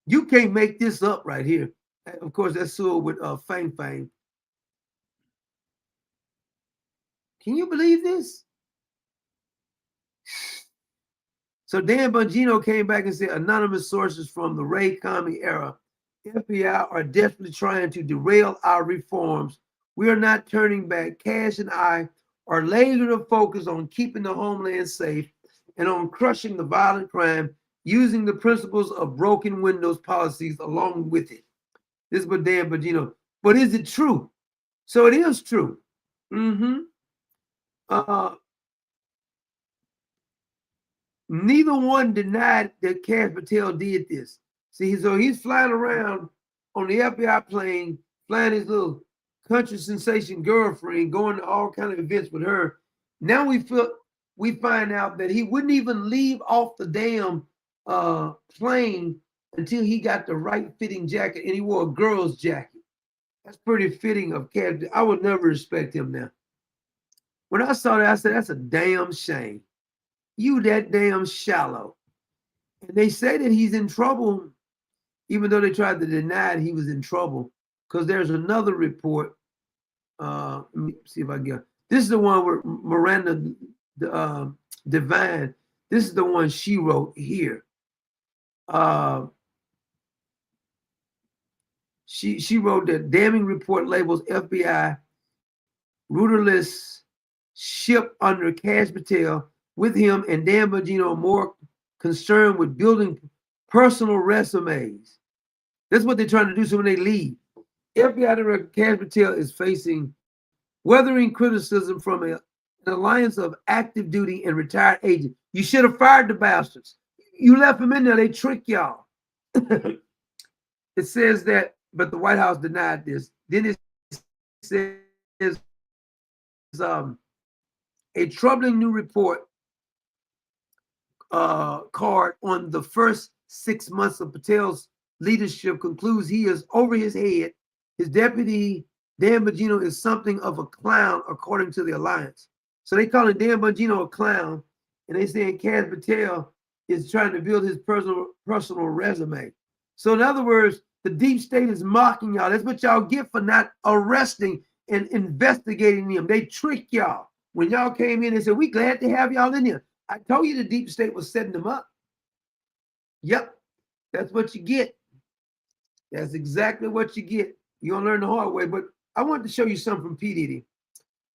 You can't make this up right here. Of course, that's Sewell with Fang Fang. Can you believe this? So Dan Bongino came back and said, anonymous sources from the Ray Comey era, FBI are desperately trying to derail our reforms. We are not turning back. Cash and I are laser focused on keeping the homeland safe and on crushing the violent crime using the principles of broken windows policies along with it. This is what Dan Bongino. But is it true? So it is true. Neither one denied that Cash Patel did this. See, so he's flying around on the FBI plane, flying his little country sensation girlfriend, going to all kind of events with her. Now we find out that he wouldn't even leave off the damn plane until he got the right fitting jacket, and he wore a girl's jacket. That's pretty fitting of Cash. I would never respect him now. When I saw that, I said, that's a damn shame. You that damn shallow. And they say that he's in trouble, even though they tried to deny it, he was in trouble. Because there's another report. Let me see if I get this is the one where Miranda Devine, this is the one she wrote here. She wrote that damning report labels FBI rudderless ship under Cash Patel, with him and Dan Bongino more concerned with building personal resumes. That's what they're trying to do. So when they leave, FBI Director Cash Patel is facing weathering criticism from an alliance of active duty and retired agents. You should have fired the bastards. You left them in there. They trick y'all. It says that, but the White House denied this. Then it says a troubling new report card on the first 6 months of Patel's leadership concludes he is over his head. His deputy, Dan Bongino, is something of a clown, according to the alliance. So they calling Dan Bongino a clown, and they saying Cash Patel is trying to build his personal resume. So in other words, the deep state is mocking y'all. That's what y'all get for not arresting and investigating them. They trick y'all. When y'all came in and said, we glad to have y'all in here. I told you the deep state was setting them up. Yep, that's what you get. That's exactly what you get. You're gonna learn the hard way. But I wanted to show you something from P. Diddy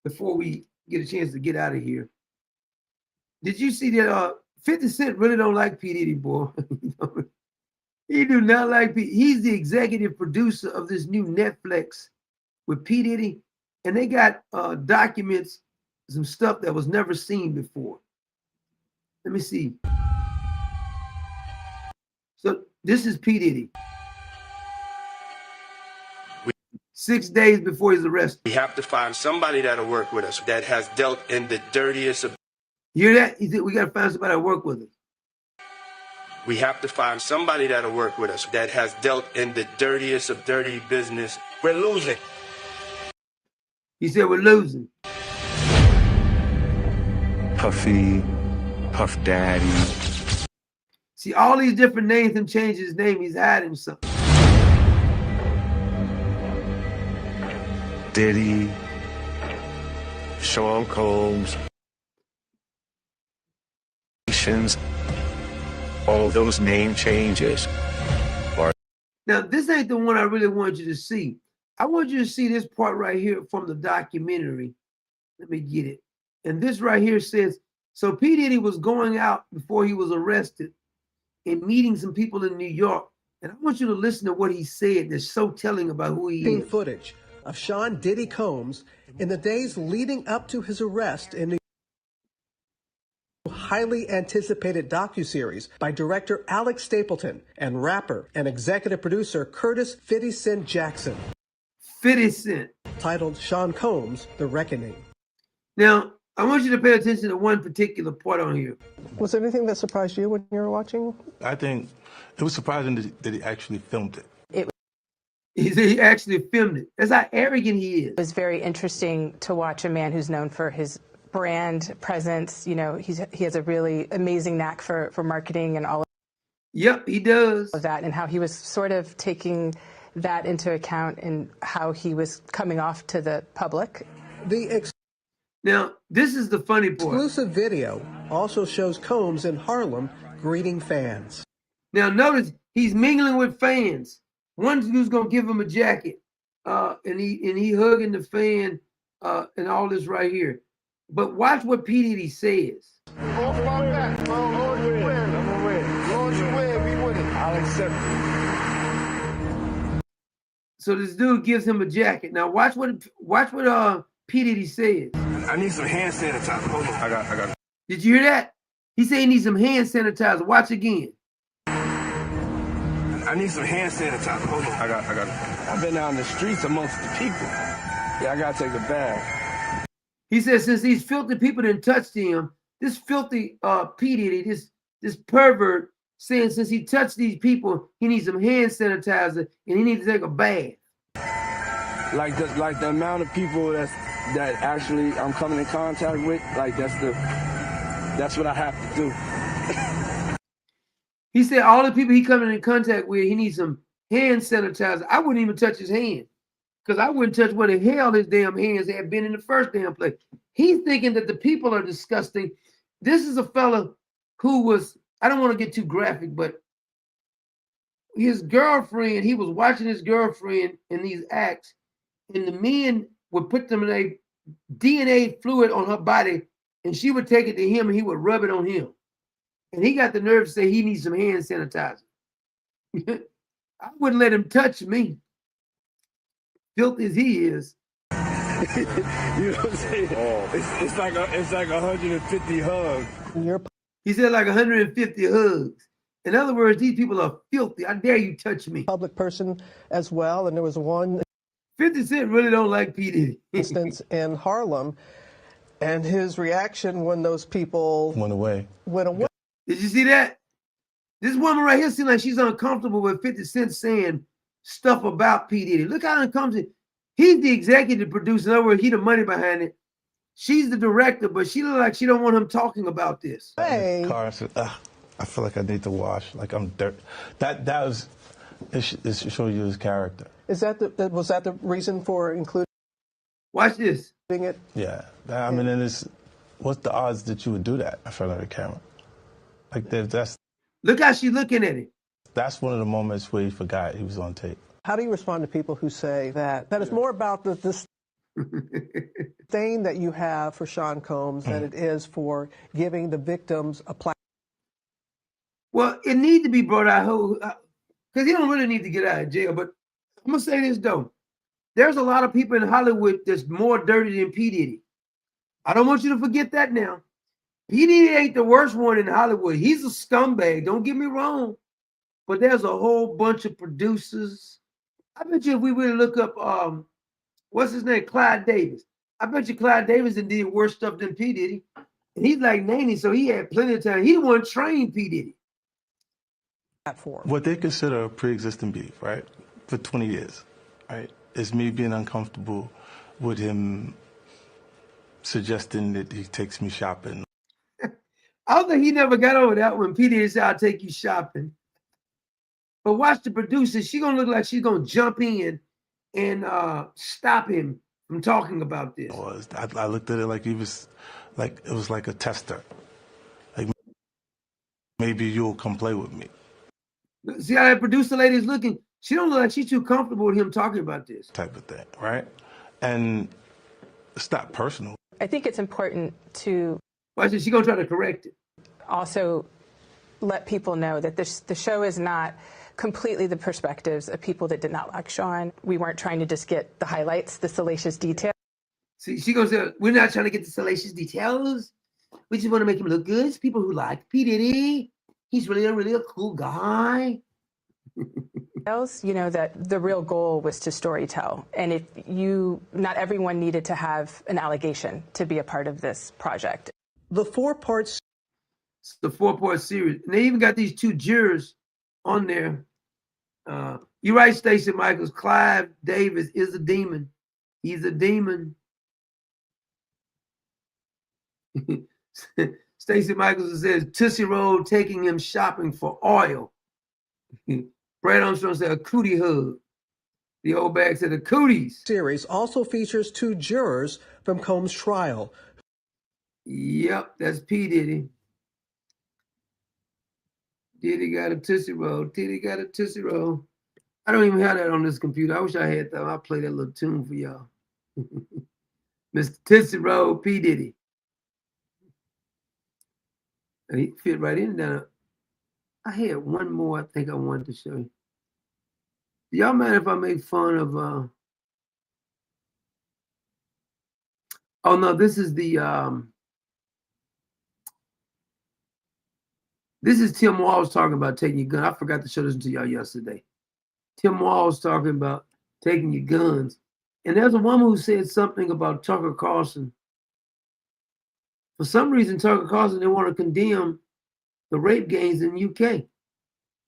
before we get a chance to get out of here. Did you see that 50 Cent really don't like P. Diddy, boy? He do not like P. He's the executive producer of this new Netflix with P. Diddy, and they got documents, some stuff that was never seen before. Let me see. So this is P. Diddy. 6 days before he's arrested. We have to find somebody that'll work with us that has dealt in the dirtiest of. You hear that? He said we got to find somebody that work with us. We have to find somebody that'll work with us that has dealt in the dirtiest of dirty business. We're losing. He said we're losing. Puffy, Puff Daddy. See, all these different names and changed his name. He's hiding something. Diddy, Sean Combs, all those name changes are. Now, this ain't the one I really want you to see. I want you to see this part right here from the documentary. Let me get it. And this right here says, so P. Diddy was going out before he was arrested and meeting some people in New York. And I want you to listen to what he said that's so telling about who he is. Footage of Sean Diddy Combs in the days leading up to his arrest in New York. Highly anticipated docuseries by director Alex Stapleton and rapper and executive producer Curtis 50 Cent Jackson. 50 Cent. Titled Sean Combs, The Reckoning. Now, I want you to pay attention to one particular part on here. Was there anything that surprised you when you were watching? I think it was surprising that he actually filmed it. He said he actually filmed it. That's how arrogant he is. It was very interesting to watch a man who's known for his brand presence. You know, he has a really amazing knack for marketing and all of Yep, he does. that, and how he was sort of taking that into account and how he was coming off to the public. Now, this is the funny part. Exclusive video also shows Combs in Harlem greeting fans. Now, notice he's mingling with fans. One dude's gonna give him a jacket, and he hugging the fan, and all this right here. But watch what P. Diddy says. Lord, you win. I'm gonna win. Lord, you win. Be with it. I'll accept it. So this dude gives him a jacket. Now watch what P. Diddy says. I need some hand sanitizer. Hold on. I got it. Did you hear that? He said he needs some hand sanitizer. Watch again. I need some hand sanitizer. Hold on. I got it. I've been out in the streets amongst the people. Yeah, I gotta take a bath. He said since these filthy people didn't touch him, this filthy P. Diddy, this pervert, saying since he touched these people, he needs some hand sanitizer and he needs to take a bath. Like the amount of people that actually I'm coming in contact with, like that's what I have to do. He said all the people he coming in contact with, he needs some hand sanitizer. I wouldn't even touch his hand because I wouldn't touch where the hell his damn hands had been in the first damn place. He's thinking that the people are disgusting. This is a fella who was, I don't want to get too graphic, but his girlfriend, he was watching his girlfriend in these acts, and the men would put them in a DNA fluid on her body, and she would take it to him and he would rub it on him. And he got the nerve to say he needs some hand sanitizer. I wouldn't let him touch me. Filthy as he is. You know what I'm saying? Oh. It's like 150 hugs. He said like 150 hugs. In other words, these people are filthy. I dare you touch me. Public person as well, and there was one 50 Cent really don't like P. Diddy. instance in Harlem, and his reaction when those people Went away. Did you see that? This woman right here seems like she's uncomfortable with 50 Cent saying stuff about P. Diddy. Look how uncomfortable. He's the executive producer. In other words, he's the money behind it. She's the director, but she looks like she don't want him talking about this. Hey. Car, I said, I feel like I need to wash. Like I'm dirt. That was it show you his character. Is that was that the reason for including? Watch this. It? Yeah. I mean, and what's the odds that you would do that in front of the camera? Like that's. Look how she's looking at it. That's one of the moments where he forgot he was on tape. How do you respond to people who say that it's more about the disdain that you have for Sean Combs than it is for giving the victims a platform? Well, it needs to be brought out because he don't really need to get out of jail. But I'm gonna say this though, there's a lot of people in Hollywood that's more dirty than P. Diddy. I don't want you to forget that now. P. Diddy ain't the worst one in Hollywood. He's a scumbag. Don't get me wrong. But there's a whole bunch of producers. I bet you if we really look up, what's his name, Clyde Davis. I bet you Clyde Davis did worse stuff than P. Diddy. And he's like 90, so he had plenty of time. He the one trained P. Diddy. What they consider a pre-existing beef, right, for 20 years, right, is me being uncomfortable with him suggesting that he takes me shopping. I don't think he never got over that when P. Diddy said, I'll take you shopping. But watch the producer. She's going to look like she's going to jump in and stop him from talking about this. I looked at it like it was like a tester. Like, maybe you'll come play with me. See how that producer lady is looking? She don't look like she's too comfortable with him talking about this. Type of thing, right? And it's not personal. I think it's important to... Watch this. She's going to try to correct it. Also let people know that the show is not completely the perspectives of people that did not like Sean. We weren't trying to just get the highlights, the salacious details. See, she goes, we're not trying to get the salacious details. We just want to make him look good. It's people who like P. Diddy. He's really a cool guy. You know, that the real goal was to storytell. And not everyone needed to have an allegation to be a part of this project. The four-part series. And they even got these two jurors on there. You're right, Stacey Michaels. Clive Davis is a demon. He's a demon. Stacey Michaels says Tootsie Roll taking him shopping for oil. Brad Armstrong said a cootie hug. The old bag said the cooties. Series also features two jurors from Combs' trial. Yep, that's P. Diddy. Diddy got a Tootsie Roll. Diddy got a Tootsie Roll. I don't even have that on this computer. I wish I had that. I'll play that little tune for y'all. Mr. Tootsie Roll, P. Diddy. And he fit right in there. I had one more I think I wanted to show you. Y'all mind if I make fun of oh no, this is Tim Walz talking about taking your gun. I forgot to show this to y'all yesterday. Tim Walz talking about taking your guns. And there's a woman who said something about Tucker Carlson. For some reason, Tucker Carlson, they want to condemn the rape gangs in the UK.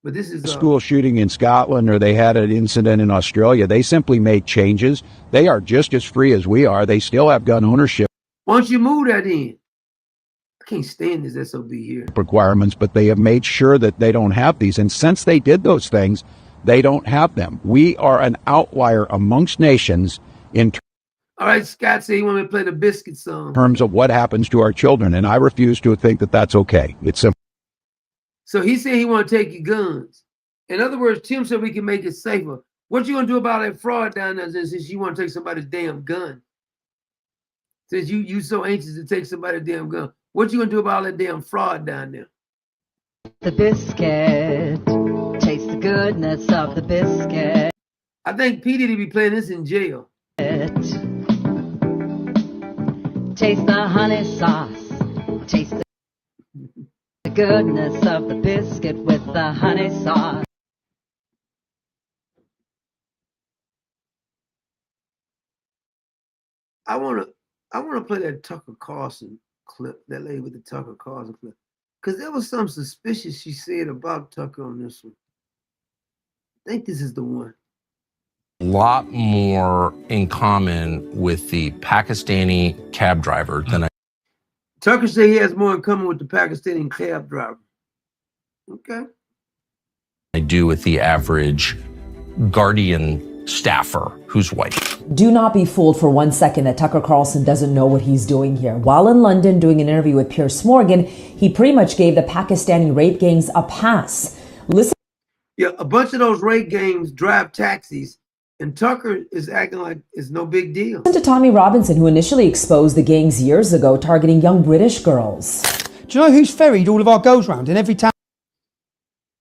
But this is a school shooting in Scotland, or they had an incident in Australia. They simply made changes. They are just as free as we are. They still have gun ownership. Once you move that in, I can't stand this SOB here. Requirements, but they have made sure that they don't have these. And since they did those things, they don't have them. We are an outlier amongst nations in all right, Scott said he wanted to play the Biscuit song. terms of what happens to our children, and I refuse to think that that's okay. It's simple. So he said he want to take your guns. In other words, Tim said we can make it safer. What you gonna do about that fraud down there since you want to take somebody's damn gun? Since you so anxious to take somebody's damn gun, what you gonna do about all that damn fraud down there? The biscuit, taste the goodness of the biscuit. I think P. Diddy be playing this in jail. Taste the honey sauce, taste the goodness of the biscuit with the honey sauce. I wanna play that Tucker Carlson clip, that lady with the Tucker Carlson clip. Because there was something suspicious she said about Tucker on this one. I think this is the one. A lot more in common with the Pakistani cab driver than Tucker said he has more in common with the Pakistani cab driver. Okay. I do with the average Guardian staffer who's white. Do not be fooled for 1 second that Tucker Carlson doesn't know what he's doing here. While in London doing an interview with Piers Morgan, he pretty much gave the Pakistani rape gangs a pass. Listen. Yeah, a bunch of those rape gangs drive taxis, and Tucker is acting like it's no big deal. Listen to Tommy Robinson, who initially exposed the gangs years ago, targeting young British girls. Do you know who's ferried all of our girls round in every town?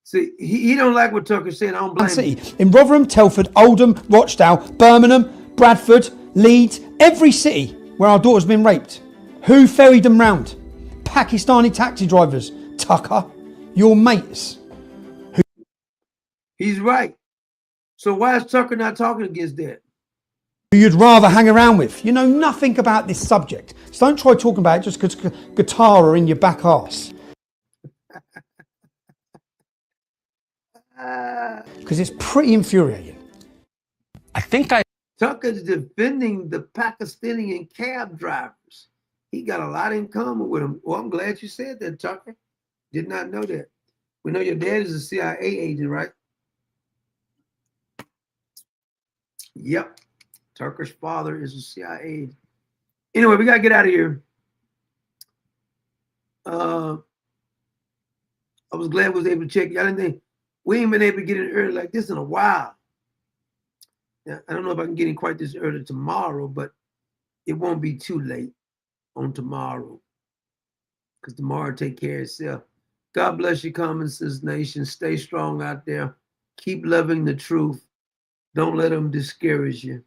See, he don't like what Tucker said. I don't blame him. In Rotherham, Telford, Oldham, Rochdale, Birmingham, Bradford, Leeds, every city where our daughter's been raped. Who ferried them round? Pakistani taxi drivers. Tucker, your mates. He's right. So why is Tucker not talking against that? Who you'd rather hang around with. You know nothing about this subject. So don't try talking about it just because guitar are in your back arse. Because it's pretty infuriating. Tucker's defending the Pakistani cab drivers. He got a lot in common with them. Well, I'm glad you said that, Tucker. Did not know that. We know your dad is a CIA agent, right? Yep. Tucker's father is a CIA agent. Anyway, we got to get out of here. I was glad we was able to check. I didn't think we ain't been able to get in early like this in a while. Now, I don't know if I can get in quite this early tomorrow, but it won't be too late on tomorrow, because tomorrow take care of itself. God bless you, Common Sense Nation. Stay strong out there. Keep loving the truth. Don't let them discourage you.